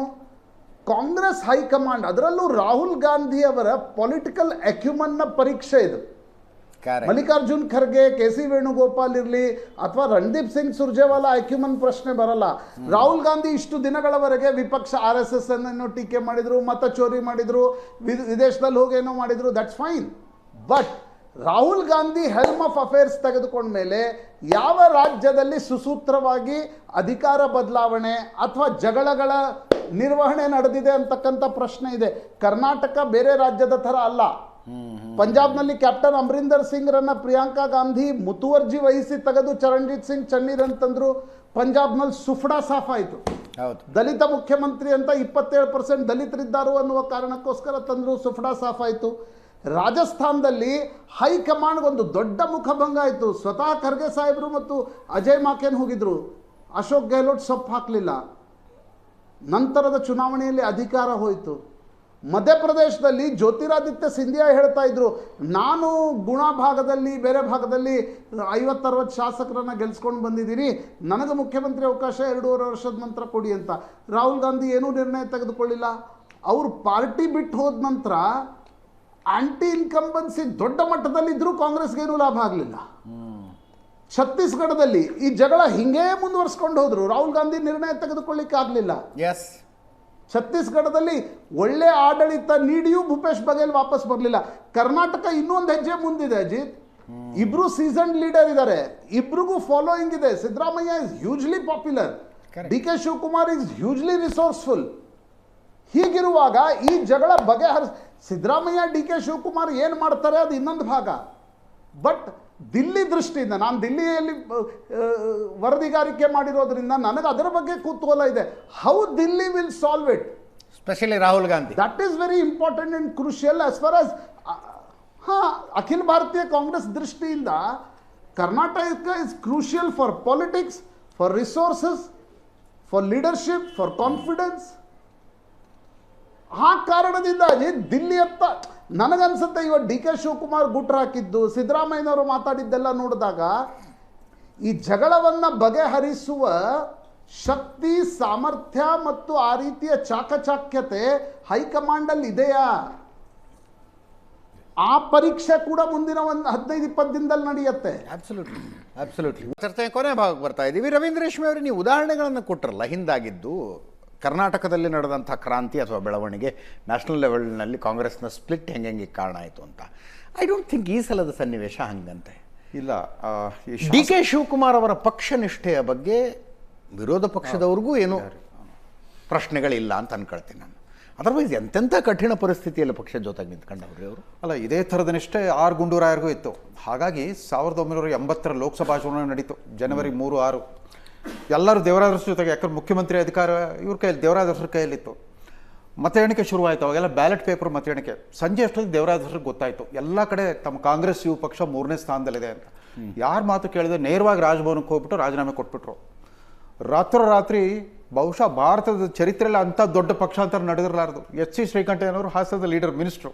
S7: ಕಾಂಗ್ರೆಸ್ ಹೈಕಮಾಂಡ್, ಅದರಲ್ಲೂ ರಾಹುಲ್ ಗಾಂಧಿ ಅವರ ಪೊಲಿಟಿಕಲ್ ಅಕ್ಯುಮನ್ನ ಪರೀಕ್ಷೆ ಇದು. ಮಲ್ಲಿಕಾರ್ಜುನ್ ಖರ್ಗೆ, KC ವೇಣುಗೋಪಾಲ್ ಇರಲಿ ಅಥವಾ ರಣದೀಪ್ ಸಿಂಗ್ ಸುರ್ಜೇವಾಲಾ ಅಕ್ಯುಮನ್ ಪ್ರಶ್ನೆ ಬರಲ್ಲ. ರಾಹುಲ್ ಗಾಂಧಿ ಇಷ್ಟು ದಿನಗಳವರೆಗೆ ವಿಪಕ್ಷ RSS ಅನ್ನು ಟೀಕೆ ಮಾಡಿದ್ರು, ಮತ ಚೋರಿ ಮಾಡಿದ್ರು, ವಿದೇಶದಲ್ಲಿ ಹೋಗಿ ಏನೋ ಮಾಡಿದ್ರು, that's fine. But Rahul Gandhi Helm of affairs ತೆಗೆದುಕೊಂಡ ಮೇಲೆ ಯಾವ ರಾಜ್ಯದಲ್ಲಿ ಸುಸೂತ್ರವಾಗಿ ಅಧಿಕಾರ ಬದಲಾವಣೆ ಅಥವಾ ಜಗಳಗಳ ನಿರ್ವಹಣೆ ನಡೆದಿದೆ ಅಂತಕ್ಕಂಥ ಪ್ರಶ್ನೆ ಇದೆ. ಕರ್ನಾಟಕ ಬೇರೆ ರಾಜ್ಯದ ಥರ ಅಲ್ಲ. ಪಂಜಾಬ್ನಲ್ಲಿ ಕ್ಯಾಪ್ಟನ್ ಅಮರಿಂದರ್ ಸಿಂಗ್ರನ್ನ ಪ್ರಿಯಾಂಕಾ ಗಾಂಧಿ ಮುತುವರ್ಜಿ ವಹಿಸಿ ತೆಗೆದು ಚರಣ್ಜಿತ್ ಸಿಂಗ್ ಚನ್ನೀರ್ ಅಂತಂದ್ರು. ಪಂಜಾಬ್ನಲ್ಲಿ ಸುಫ್ಡಾ ಸಾಫ್ ಆಯಿತು. ದಲಿತ ಮುಖ್ಯಮಂತ್ರಿ ಅಂತ 27% ದಲಿತರಿದ್ದಾರು ಅನ್ನುವ ಕಾರಣಕ್ಕೋಸ್ಕರ ತಂದ್ರು, ಸುಫ್ಡಾ ಸಾಫ್ ಆಯಿತು. ರಾಜಸ್ಥಾನದಲ್ಲಿ ಹೈಕಮಾಂಡ್ ಒಂದು ದೊಡ್ಡ ಮುಖಭಂಗ ಆಯಿತು. ಸ್ವತಃ ಖರ್ಗೆ ಸಾಹೇಬರು ಮತ್ತು ಅಜಯ್ ಮಾಕೆನ್ ಹೋಗಿದ್ರು, ಅಶೋಕ್ ಗೆಹ್ಲೋಟ್ ಸೊಪ್ಪು ಹಾಕಲಿಲ್ಲ. ನಂತರದ ಚುನಾವಣೆಯಲ್ಲಿ ಅಧಿಕಾರ ಹೋಯಿತು. ಮಧ್ಯಪ್ರದೇಶದಲ್ಲಿ ಜ್ಯೋತಿರಾದಿತ್ಯ ಸಿಂಧಿಯಾ ಹೇಳ್ತಾ ಇದ್ರು, ನಾನು ಗುಣ ಭಾಗದಲ್ಲಿ ಬೇರೆ ಭಾಗದಲ್ಲಿ 50-60 ಶಾಸಕರನ್ನ ಗೆಲ್ಸ್ಕೊಂಡು ಬಂದಿದ್ದೀನಿ, ನನಗೆ ಮುಖ್ಯಮಂತ್ರಿ ಅವಕಾಶ 2.5 ವರ್ಷದ ನಂತರ ಕೊಡಿ ಅಂತ. ರಾಹುಲ್ ಗಾಂಧಿ ಏನೂ ನಿರ್ಣಯ ತೆಗೆದುಕೊಳ್ಳಿಲ್ಲ. ಅವರು ಪಾರ್ಟಿ ಬಿಟ್ಟು ಹೋದ ನಂತರ ಆಂಟಿ ಇನ್ಕಂಬನ್ಸಿ ದೊಡ್ಡ ಮಟ್ಟದಲ್ಲಿದ್ದರೂ ಕಾಂಗ್ರೆಸ್ಗೇನೂ ಲಾಭ ಆಗಲಿಲ್ಲ. ಛತ್ತೀಸ್ಗಢದಲ್ಲಿ ಈ ಜಗಳ ಹಿಂಗೇ ಮುಂದುವರ್ಸ್ಕೊಂಡು ಹೋದ್ರು, ರಾಹುಲ್ ಗಾಂಧಿ ನಿರ್ಣಯ ತೆಗೆದುಕೊಳ್ಳಿಕ್ಕೆ ಆಗಲಿಲ್ಲ. ಛತ್ತೀಸ್ಗಢದಲ್ಲಿ ಒಳ್ಳೆ ಆಡಳಿತ ನೀಡಿಯೂ ಭೂಪೇಶ್ ಬಘೇಲ್ ವಾಪಸ್ ಬರಲಿಲ್ಲ. ಕರ್ನಾಟಕ ಇನ್ನೊಂದು ಹೆಜ್ಜೆ ಮುಂದಿದೆ ಅಜಿತ್. ಇಬ್ರು ಸೀಸನ್ ಲೀಡರ್ ಇದ್ದಾರೆ, ಇಬ್ರಿಗೂ ಫಾಲೋಯಿಂಗ್ ಇದೆ. Siddaramaiah is hugely popular, DK Shivakumar is hugely resourceful. ಹೀಗಿರುವಾಗ ಈ ಜಗಳ ಸಿದ್ದರಾಮಯ್ಯ DK ಶಿವಕುಮಾರ್ ಏನು ಮಾಡ್ತಾರೆ ಅದು ಇನ್ನೊಂದು ಭಾಗ. ಬಟ್ ದಿಲ್ಲಿ ದೃಷ್ಟಿಯಿಂದ, ನಾನು ದಿಲ್ಲಿಯಲ್ಲಿ ವರದಿಗಾರಿಕೆ ಮಾಡಿರೋದ್ರಿಂದ ನನಗೆ ಅದರ ಬಗ್ಗೆ ಕುತೂಹಲ ಇದೆ. How Delhi will solve it,
S5: specially Rahul Gandhi.
S7: That is very important and crucial as far as ಅಖಿಲ ಭಾರತೀಯ ಕಾಂಗ್ರೆಸ್ ದೃಷ್ಟಿಯಿಂದ. Karnataka is crucial for politics, for resources, for leadership, for confidence. ಆ ಕಾರಣದಿಂದಾಗಿ ದಿಲ್ಲಿಯತ್ತ ನನಗನ್ಸುತ್ತೆ ಇವತ್ತು ಡಿ ಕೆ ಶಿವಕುಮಾರ್ ಗುಟ್ರು ಹಾಕಿದ್ದು, ಸಿದ್ದರಾಮಯ್ಯನವರು ಮಾತಾಡಿದ್ದೆಲ್ಲ ನೋಡಿದಾಗ ಈ ಜಗಳವನ್ನು ಬಗೆಹರಿಸುವ ಶಕ್ತಿ, ಸಾಮರ್ಥ್ಯ ಮತ್ತು ಆ ರೀತಿಯ ಚಾಕಚಾಕ್ಯತೆ ಹೈಕಮಾಂಡಲ್ಲಿ ಇದೆಯಾ? ಆ ಪರೀಕ್ಷೆ ಕೂಡ ಮುಂದಿನ ಒಂದು 15-20 ದಿನದಲ್ಲಿ ನಡೆಯುತ್ತೆ.
S5: ಅಬ್ಸಲ್ಯೂಟ್ಲಿ. ಚರ್ಚೆಯ ಕೊನೆ ಭಾಗಕ್ಕೆ ಬರ್ತಾ ಇದ್ದೀವಿ. ರವೀಂದ್ರ ರೇಷ್ಮೆ ಅವರು, ನೀವು ಉದಾಹರಣೆಗಳನ್ನು ಕೊಟ್ಟರಲ್ಲ ಹಿಂದಾಗಿದ್ದು, ಕರ್ನಾಟಕದಲ್ಲಿ ನಡೆದಂಥ ಕ್ರಾಂತಿ ಅಥವಾ ಬೆಳವಣಿಗೆ, ನ್ಯಾಷನಲ್ ಲೆವೆಲ್ನಲ್ಲಿ ಕಾಂಗ್ರೆಸ್ನ ಸ್ಪ್ಲಿಟ್ ಹೆಂಗೆ ಕಾರಣ ಆಯಿತು ಅಂತ. ಐ ಡೋಂಟ್ ಥಿಂಕ್ ಈ ಸಲದ ಸನ್ನಿವೇಶ ಹಂಗಂತೆ
S8: ಇಲ್ಲ.
S5: ಡಿ ಕೆ ಶಿವಕುಮಾರ್ ಅವರ ಪಕ್ಷ ನಿಷ್ಠೆಯ ಬಗ್ಗೆ ವಿರೋಧ ಪಕ್ಷದವ್ರಿಗೂ ಏನು ಪ್ರಶ್ನೆಗಳಿಲ್ಲ ಅಂತ ಅನ್ಕೊಳ್ತೀನಿ ನಾನು. ಅದರ್ವೈಸ್ ಎಂತೆಂಥ ಕಠಿಣ ಪರಿಸ್ಥಿತಿಯಲ್ಲಿ ಪಕ್ಷದ ಜೊತೆಗೆ ನಿಂತ್ಕೊಂಡವ್ರಿ ಅವರು.
S8: ಅಲ್ಲ, ಇದೇ ಥರದ ನಿಷ್ಠೆ ಆರ್ ಗುಂಡೂರಾಯರಿಗೂ ಇತ್ತು. ಹಾಗಾಗಿ 1980 ಲೋಕಸಭಾ ಚುನಾವಣೆ ನಡೀತು, ಜನವರಿ 3-6. ಎಲ್ಲರೂ ದೇವರಾಜ ಜೊತೆಗೆ, ಯಾಕಂದ್ರೆ ಮುಖ್ಯಮಂತ್ರಿ ಅಧಿಕಾರ ಇವ್ರ ಕೈಯಲ್ಲಿ, ದೇವರಾಜರ ಕೈಯಲ್ಲಿತ್ತು. ಮತ ಎಣಿಕೆ ಶುರುವಾಯಿತು. ಅವಾಗೆಲ್ಲ ಬ್ಯಾಲೆಟ್ ಪೇಪರ್ ಮತ ಎಣಿಕೆ. ಸಂಜೆ ಅಷ್ಟೊತ್ತಿಗೆ ದೇವರಾಜರಿಗೆ ಗೊತ್ತಾಯಿತು ಎಲ್ಲ ಕಡೆ ತಮ್ಮ ಕಾಂಗ್ರೆಸ್ ಯುವ ಪಕ್ಷ 3ನೇ ಸ್ಥಾನದಲ್ಲಿದೆ ಅಂತ. ಯಾರ ಮಾತು ಕೇಳಿದ್ರೆ ನೇರವಾಗಿ ರಾಜಭವನಕ್ಕೆ ಹೋಗ್ಬಿಟ್ಟು ರಾಜೀನಾಮೆ ಕೊಟ್ಬಿಟ್ರು. ರಾತ್ರೋರಾತ್ರಿ ಬಹುಶಃ ಭಾರತದ ಚರಿತ್ರೆಯಲ್ಲಿ ಅಂಥ ದೊಡ್ಡ ಪಕ್ಷಾಂತರ ನಡೆದಿರಲಾರದು. ಎಚ್.ಸಿ. ಶ್ರೀಕಂಠಯ್ಯನವರು ಹಾಸನದ ಲೀಡರ್, ಮಿನಿಸ್ಟ್ರು.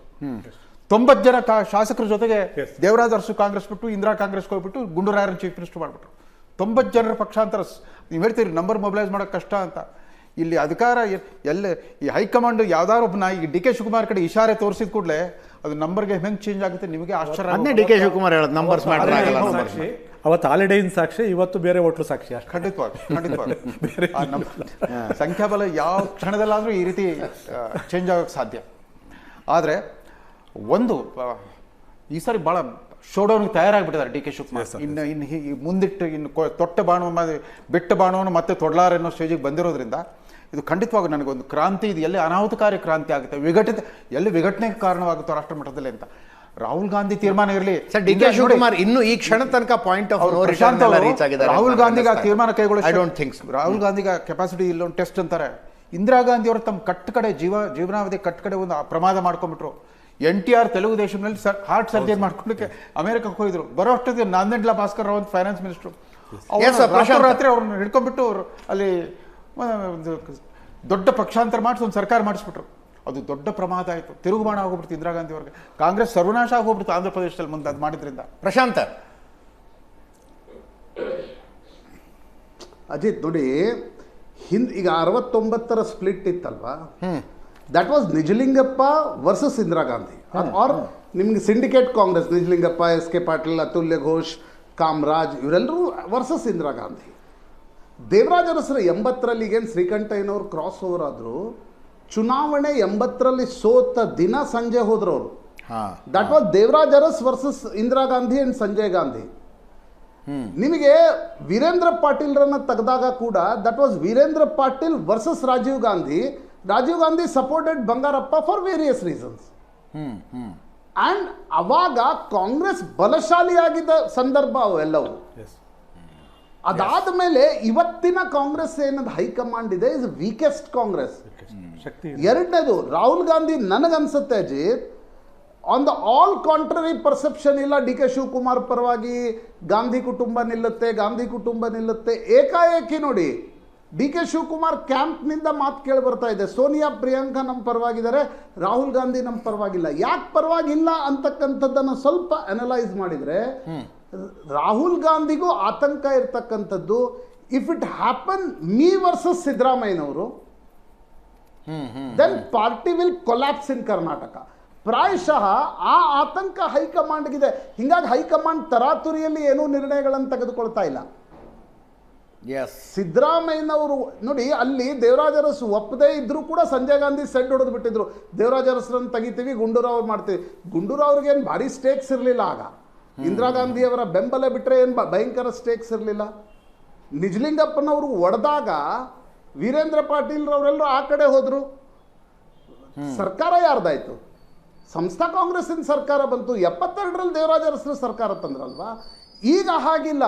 S8: 90 ಜನ ಶಾಸಕರ ಜೊತೆಗೆ ದೇವರಾಜ ಅರಸು ಕಾಂಗ್ರೆಸ್ ಬಿಟ್ಟು ಇಂದಿರಾ ಕಾಂಗ್ರೆಸ್ಗೆ ಹೋಗ್ಬಿಟ್ಟು ಗುಂಡೂರಾಯರನ್ನು ಚೀಫ್ ಮಿನಿಸ್ಟರ್ ಮಾಡಿಬಿಟ್ರು. 90 ಜನರ ಪಕ್ಷಾಂತರ. ನೀವು ಹೇಳ್ತೀರಿ ನಂಬರ್ ಮೊಬಿಲೈಸ್ ಮಾಡೋಕ್ಕೆ ಕಷ್ಟ ಅಂತ. ಇಲ್ಲಿ ಅಧಿಕಾರ ಎಲ್ಲ ಈ ಹೈಕಮಾಂಡ್ ಯಾವ್ದಾದ್ರು ಒಬ್ಬ ಈಗ ಡಿ ಕೆ ಶಿವಕುಮಾರ್ ಕಡೆ ಇಶಾರೆ ತೋರಿಸಿದ ಕೂಡಲೇ ಅದು ನಂಬರ್ಗೆ ಹೆಂಗೆ ಚೇಂಜ್ ಆಗುತ್ತೆ ನಿಮಗೆ ಆಶ್ಚರ್ಯ.
S5: ಡಿ ಕೆ ಶಿವಕುಮಾರ್ ಹೇಳೋದು ನಂಬರ್ಸ್ ಮಾಡಿದ್ರೆ
S4: ಅವತ್ತು ಹಾಲಿಡೇನ್ ಸಾಕ್ಷಿ, ಇವತ್ತು ಬೇರೆ ಒಟ್ಟರು ಸಾಕ್ಷಿ.
S8: ಖಂಡಿತವಾಗಿ ಸಂಖ್ಯಾಬಲ ಯಾವ ಕ್ಷಣದಲ್ಲಾದರೂ ಈ ರೀತಿ ಚೇಂಜ್ ಆಗೋಕ್ಕೆ ಸಾಧ್ಯ. ಆದರೆ ಒಂದು ಈ ಸಾರಿ ಭಾಳ ಶೋಡೌನ್ಗೆ ತಯಾರಾಗಿಬಿಟ್ಟಿದ್ದಾರೆ ಡಿ ಕೆ ಶಿವಕುಮಾರ್. ಇನ್ನು ಮುಂದಿಟ್ಟು ತೊಟ್ಟ ಬಾಣವ ಬಿಟ್ಟ ಬಾಣವನ್ನು ಮತ್ತೆ ತೊಡಲಾರ ಅನ್ನೋ ಸ್ಟೇಜಿಗೆ ಬಂದಿರೋದ್ರಿಂದ ಇದು ಖಂಡಿತವಾಗಿ ನನಗೊಂದು ಕ್ರಾಂತಿ, ಇದು ಎಲ್ಲಿ ಅನಾಹುತಕಾರಿ ಕ್ರಾಂತಿ ಆಗುತ್ತೆ, ಎಲ್ಲಿ ವಿಘಟನೆಗೆ ಕಾರಣವಾಗುತ್ತೋ ರಾಷ್ಟ್ರ ಮಟ್ಟದಲ್ಲಿ ಅಂತ. ರಾಹುಲ್ ಗಾಂಧಿ ತೀರ್ಮಾನ ಇರಲಿ,
S5: ಡಿ ಕೆ ಶಿವಕುಮಾರ್ ಇನ್ನು ಈ ಕ್ಷಣ ತನಕ ಪಾಯಿಂಟ್ ಆಫ್
S8: ರಾಹುಲ್ ಗಾಂಧಿಗೆ ಆ ತೀರ್ಮಾನ ಕೈಗೊಳ್ಳಿ. ಐ ಡೋಂಟ್ ಥಿಂಕ್ ರಾಹುಲ್ ಗಾಂಧಿಗೆ ಕೆಪಾಸಿಟಿ ಇಲ್ಲೊಂದು ಟೆಸ್ಟ್ ಅಂತಾರೆ. ಇಂದಿರಾ ಗಾಂಧಿ ಅವರು ತಮ್ಮ ಕಟ್ಟಕಡೆ ಜೀವನಾವಧಿ ಕಟ್ಟಕಡೆ ಒಂದು ಪ್ರಮಾದ ಮಾಡ್ಕೊಂಡ್ಬಿಟ್ರು. NTR ತೆಲುಗು ದೇಶದಲ್ಲಿ ಹಾರ್ಟ್ ಸರ್ಜರಿ ಮಾಡ್ಕೊಳ್ಳಿಕ್ಕೆ ಅಮೆರಿಕಕ್ಕೆ ಹೋಗಿದ್ರು. ಬರೋ ಅಷ್ಟೊತ್ತಿಗೆ ನಾಂದೇಡ್ಲಾ ಭಾಸ್ಕರ್ ರಾವ್ ಫೈನಾನ್ಸ್ ಮಿನಿಸ್ಟ್ರು ರಾತ್ರಿ ಅವ್ರನ್ನ ಹಿಡ್ಕೊಂಡ್ಬಿಟ್ಟು ಅವರು ಅಲ್ಲಿ ದೊಡ್ಡ ಪಕ್ಷಾಂತರ ಮಾಡಿಸಿ ಒಂದು ಸರ್ಕಾರ ಮಾಡಿಸ್ಬಿಟ್ರು. ಅದು ದೊಡ್ಡ ಪ್ರಮಾದ ಆಯಿತು. ತಿರುಗುಬಾಣ ಆಗೋಗ್ಬಿಡ್ತು ಇಂದಿರಾ ಗಾಂಧಿ ಅವ್ರಿಗೆ. ಕಾಂಗ್ರೆಸ್ ಸರ್ವನಾಶ ಆಗೋಗ್ಬಿಡ್ತು ಆಂಧ್ರ ಪ್ರದೇಶದಲ್ಲಿ ಮುಂದೆ ಅದು ಮಾಡಿದ್ರಿಂದ.
S5: ಪ್ರಶಾಂತ
S7: ಅಜಿತ್ ನೋಡಿ, ಈಗ 69ರ ಸ್ಪ್ಲಿಟ್ ಇತ್ತಲ್ವಾ, that was Nijalingappa versus Indira Gandhi. ಆರ್ ನಿಮ್ಗೆ syndicate Congress, Nijalingappa, SK Patil, Atulya Ghosh, Kamaraj, ಇವರೆಲ್ಲರೂ ವರ್ಸಸ್ ಇಂದಿರಾ ಗಾಂಧಿ. ದೇವರಾಜ ಅರಸರ 80ರಲ್ಲಿ ಈಗೇನು ಶ್ರೀಕಂಠಯ್ಯನವರು ಕ್ರಾಸ್ ಓವರ್ ಆದರು, ಚುನಾವಣೆ 80ರಲ್ಲಿ ಸೋತ ದಿನ ಸಂಜೆ ಹೋದ್ರು ಅವರು. That was Devaraja Urs versus Indira Gandhi and Sanjay Gandhi. ನಿಮಗೆ ವೀರೇಂದ್ರ ಪಾಟೀಲ್ರನ್ನ ತೆಗೆದಾಗ ಕೂಡ that was Veerendra Patil versus Rajiv Gandhi. Rajiv Gandhi supported Bangarappa for various reasons. And ಅವಾಗ ಕಾಂಗ್ರೆಸ್ ಬಲಶಾಲಿಯಾಗಿದ್ದ ಸಂದರ್ಭ ಅವೆಲ್ಲವು. ಅದಾದ ಮೇಲೆ ಇವತ್ತಿನ ಕಾಂಗ್ರೆಸ್ ಏನದು ಹೈಕಮಾಂಡ್ ಇದೆ ಇಸ್ ವೀಕೆಸ್ಟ್ ಕಾಂಗ್ರೆಸ್. ಎರಡನೇದು ರಾಹುಲ್ ಗಾಂಧಿ, ನನಗನ್ಸುತ್ತೆ Ajit, on the all contrary perception ಇಲ್ಲ ಡಿ ಕೆ ಶಿವಕುಮಾರ್ ಪರವಾಗಿ ಗಾಂಧಿ ಕುಟುಂಬ ನಿಲ್ಲುತ್ತೆ. ಏಕಾಏಕಿ ನೋಡಿ ಡಿ ಕೆ ಶಿವಕುಮಾರ್ ಕ್ಯಾಂಪ್ನಿಂದ ಮಾತು ಕೇಳಿ ಬರ್ತಾ ಇದೆ, ಸೋನಿಯಾ ಪ್ರಿಯಾಂಕಾ ನಮ್ಮ ಪರವಾಗಿದ್ದಾರೆ, ರಾಹುಲ್ ಗಾಂಧಿ ನಮ್ಮ ಪರವಾಗಿಲ್ಲ. ಯಾಕೆ ಪರವಾಗಿಲ್ಲ ಅಂತಕ್ಕಂಥದ್ದನ್ನು ಸ್ವಲ್ಪ ಅನಲೈಸ್ ಮಾಡಿದರೆ ರಾಹುಲ್ ಗಾಂಧಿಗೂ ಆತಂಕ ಇರ್ತಕ್ಕಂಥದ್ದು. If it happen me versus ಸಿದ್ದರಾಮಯ್ಯನವರು, ದೆನ್ ಪಾರ್ಟಿ ವಿಲ್ ಕೊಲ್ಯಾಪ್ಸ್ ಇನ್ ಕರ್ನಾಟಕ. ಪ್ರಾಯಶಃ ಆ ಆತಂಕ ಹೈಕಮಾಂಡ್ಗಿದೆ. ಹಿಂಗಾಗಿ ಹೈಕಮಾಂಡ್ ತರಾತುರಿಯಲ್ಲಿ ಏನೂ ನಿರ್ಣಯಗಳನ್ನು ತೆಗೆದುಕೊಳ್ತಾ ಇಲ್ಲ. ಸಿದ್ದರಾಮಯ್ಯನವರು ನೋಡಿ, ಅಲ್ಲಿ ದೇವರಾಜ ಅರಸು ಒಪ್ಪದೇ ಇದ್ರೂ ಕೂಡ ಸಂಜಯ್ ಗಾಂಧಿ ಸೆಡ್ ಹೊಡೆದು ಬಿಟ್ಟಿದ್ರು, ದೇವರಾಜ ಅರಸರನ್ನು ತೆಗಿತೀವಿ, ಗುಂಡೂರಾವ್ ಮಾಡ್ತೀವಿ. ಗುಂಡೂರಾವ್ರಿಗೆ ಏನು ಭಾರಿ ಸ್ಟೇಕ್ಸ್ ಇರಲಿಲ್ಲ ಆಗ. ಇಂದಿರಾ ಗಾಂಧಿ ಅವರ ಬೆಂಬಲ ಬಿಟ್ಟರೆ ಏನು ಭಯಂಕರ ಸ್ಟೇಕ್ಸ್ ಇರಲಿಲ್ಲ. ನಿಜಲಿಂಗಪ್ಪನವರು ಒಡೆದಾಗ ವೀರೇಂದ್ರ ಪಾಟೀಲ್ರವರೆಲ್ಲರೂ ಆ ಕಡೆ ಹೋದರು. ಸರ್ಕಾರ ಯಾರ್ದಾಯ್ತು? ಸಂಸ್ಥಾ ಕಾಂಗ್ರೆಸ್ಸಿನ ಸರ್ಕಾರ ಬಂತು. 72ರಲ್ಲಿ ದೇವರಾಜ ಅರಸರ ಸರ್ಕಾರ ತಂದ್ರಲ್ವಾ. ಈಗ ಹಾಗಿಲ್ಲ.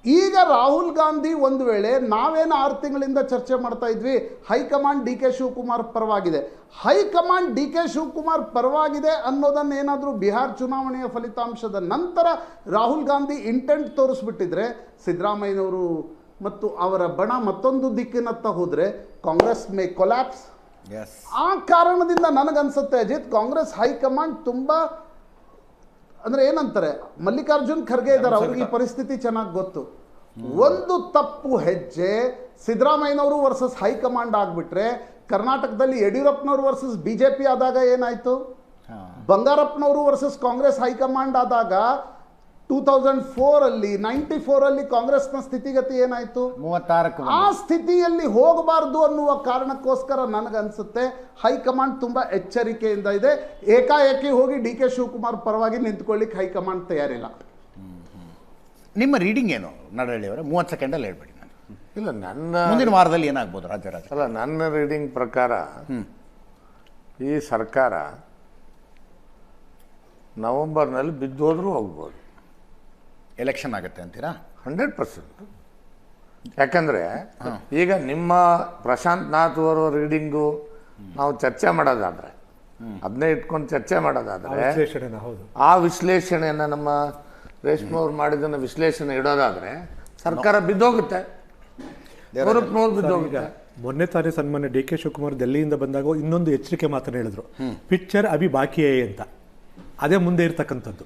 S7: ಈಗ ರಾಹುಲ್ ಗಾಂಧಿ ಒಂದು ವೇಳೆ ನಾವೇನು 6 ತಿಂಗಳಿಂದ ಚರ್ಚೆ ಮಾಡ್ತಾ ಇದ್ವಿ, ಹೈಕಮಾಂಡ್ ಡಿ ಕೆ ಶಿವಕುಮಾರ್ ಪರವಾಗಿದೆ, ಹೈಕಮಾಂಡ್ ಡಿ ಕೆ ಶಿವಕುಮಾರ್ ಪರವಾಗಿದೆ ಅನ್ನೋದನ್ನು ಏನಾದರೂ ಬಿಹಾರ್ ಚುನಾವಣೆಯ ಫಲಿತಾಂಶದ ನಂತರ ರಾಹುಲ್ ಗಾಂಧಿ ಇಂಟೆಂಟ್ ತೋರಿಸ್ಬಿಟ್ಟಿದ್ರೆ, ಸಿದ್ದರಾಮಯ್ಯನವರು ಮತ್ತು ಅವರ ಬಣ ಮತ್ತೊಂದು ದಿಕ್ಕಿನತ್ತ ಹೋದರೆ ಕಾಂಗ್ರೆಸ್ ಮೇ ಕೊಲ್ಯಾಪ್ಸ್, ಆ ಕಾರಣದಿಂದ ನನಗನ್ಸುತ್ತೆ ಅಜಿತ್, ಕಾಂಗ್ರೆಸ್ ಹೈಕಮಾಂಡ್ ತುಂಬಾ ಅಂದ್ರೆ ಏನಂತಾರೆ, ಮಲ್ಲಿಕಾರ್ಜುನ್ ಖರ್ಗೆ ಇದ್ದಾರೆ, ಅವ್ರಿಗೆ ಈ ಪರಿಸ್ಥಿತಿ ಚೆನ್ನಾಗಿ ಗೊತ್ತು. ಒಂದು ತಪ್ಪು ಹೆಜ್ಜೆ ಸಿದ್ದರಾಮಯ್ಯನವರು ವರ್ಸಸ್ ಹೈಕಮಾಂಡ್ ಆಗ್ಬಿಟ್ರೆ, ಕರ್ನಾಟಕದಲ್ಲಿ ಯಡಿಯೂರಪ್ಪನವರು ವರ್ಸಸ್ ಬಿಜೆಪಿ ಆದಾಗ ಏನಾಯ್ತು, ಬಂಗಾರಪ್ಪನವರು ವರ್ಸಸ್ ಕಾಂಗ್ರೆಸ್ ಹೈಕಮಾಂಡ್ ಆದಾಗ 2004 94 ಕಾಂಗ್ರೆಸ್ನ ಸ್ಥಿತಿಗತಿ ಏನಾಯ್ತು,
S5: 36
S7: ಆ ಸ್ಥಿತಿಯಲ್ಲಿ ಹೋಗಬಾರ್ದು ಅನ್ನುವ ಕಾರಣಕ್ಕೋಸ್ಕರ ನನಗನ್ಸುತ್ತೆ ಹೈಕಮಾಂಡ್ ತುಂಬಾ ಎಚ್ಚರಿಕೆಯಿಂದ ಇದೆ. ಏಕಾಏಕಿ ಹೋಗಿ ಡಿ ಕೆ ಶಿವಕುಮಾರ್ ಪರವಾಗಿ ನಿಂತ್ಕೊಳ್ಳಿಕ್ಕೆ ಹೈಕಮಾಂಡ್ ತಯಾರಿಲ್ಲ.
S5: ನಿಮ್ಮ ರೀಡಿಂಗ್ ಏನು ನಡಹಳ್ಳಿ ಅವರೇ? 30 ಸೆಕೆಂಡಲ್ಲಿ ಹೇಳ್ಬೇಡಿ. ನಾನು
S2: ಇಲ್ಲ, ನನ್ನ
S5: ಮುಂದಿನ ವಾರದಲ್ಲಿ ಏನಾಗ್ಬೋದು ರಾಜ್ಯ
S2: ಅಲ್ಲ, ನನ್ನ ರೀಡಿಂಗ್ ಪ್ರಕಾರ ಈ ಸರ್ಕಾರ ನವೆಂಬರ್ನಲ್ಲಿ ಬಿದ್ದೋದ್ರೂ ಹೋಗ್ಬೋದು.
S5: ಎಲೆಕ್ಷನ್ ಆಗುತ್ತೆ ಅಂತೀರಾ?
S2: 100%. ಯಾಕಂದರೆ ಈಗ ನಿಮ್ಮ ಪ್ರಶಾಂತ್ ನಾಥ್ ಅವರ ರೀಡಿಂಗು ನಾವು ಚರ್ಚೆ ಮಾಡೋದಾದರೆ, ಅದನ್ನೇ ಇಟ್ಕೊಂಡು ಚರ್ಚೆ ಮಾಡೋದಾದರೆ, ಆ ವಿಶ್ಲೇಷಣೆಯನ್ನು ನಮ್ಮ ರೇಷ್ಮೆ ಅವ್ರು ಮಾಡಿದ್ದನ್ನು ವಿಶ್ಲೇಷಣೆ ಇಡೋದಾದರೆ ಸರ್ಕಾರ ಬಿದ್ದೋಗುತ್ತೆ, ಬಿದ್ದೋಗುತ್ತೆ.
S4: ಮೊನ್ನೆ ತಾನೇ ಸನ್ಮಾನ್ಯ ಡಿ ಕೆ ಶಿವಕುಮಾರ್ ದಿಲ್ಲಿಯಿಂದ ಬಂದಾಗ ಇನ್ನೊಂದು ಎಚ್ಚರಿಕೆ ಮಾತನ್ನು ಹೇಳಿದ್ರು, ಪಿಕ್ಚರ್ ಅಭಿ ಬಾಕಿಯೇ ಅಂತ. ಅದೇ ಮುಂದೆ ಇರ್ತಕ್ಕಂಥದ್ದು,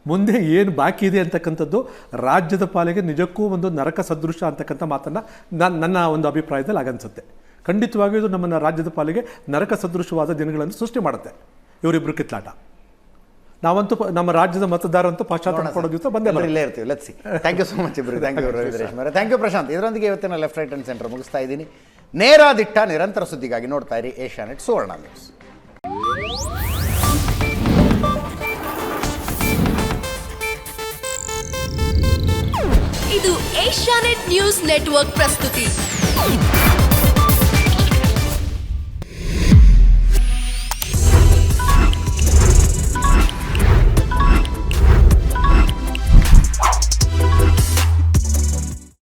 S4: ಮುಂದೆ ಏನು ಬಾಕಿ ಇದೆ ಅಂತಕ್ಕಂಥದ್ದು ರಾಜ್ಯದ ಪಾಲಿಗೆ ನಿಜಕ್ಕೂ ಒಂದು ನರಕ ಸದೃಶ ಅಂತಕ್ಕಂಥ ಮಾತನ್ನು ನನ್ನ ಒಂದು ಅಭಿಪ್ರಾಯದಲ್ಲಿ ಆಗನ್ಸುತ್ತೆ. ಖಂಡಿತವಾಗಿಯೂ ಇದು ನಮ್ಮ ರಾಜ್ಯದ ಪಾಲಿಗೆ ನರಕ ಸದೃಶವಾದ ದಿನಗಳನ್ನು ಸೃಷ್ಟಿ ಮಾಡುತ್ತೆ ಇವರಿಬ್ಬರು ಕಿತ್ಲಾಟ. ನಾವಂತೂ ನಮ್ಮ ರಾಜ್ಯದ ಮತದಾರಂತೂ ಪಾಶ್ಚಾತ್ಯ ಕೊಡೋ ದಿವಸ ಬಂದೆಲ್ಲ
S5: ಇಲ್ಲೇ ಇರ್ತೀವಿ. Let's see. Thank you so much ಇಬ್ಬರು. Thank you Ravi Reshme. Thank you Prashanth. ಇದರೊಂದಿಗೆ ಇವತ್ತಿನ ಲೆಫ್ಟ್ ರೈಟ್ ಆ್ಯಂಡ್ ಸೆಂಟರ್ ಮುಗಿಸ್ತಾ ಇದ್ದೀನಿ. ನೇರ ದಿಟ್ಟ ನಿರಂತರ ಸುದ್ದಿಗಾಗಿ ನೋಡ್ತಾ ಇರಿ ಏಷ್ಯಾನೆಟ್ ಸುವರ್ಣ ನ್ಯೂಸ್.
S9: ಇದು ಏಷ್ಯಾನೆಟ್ ನ್ಯೂಸ್ ನೆಟ್ವರ್ಕ್ ಪ್ರಸ್ತುತಿ.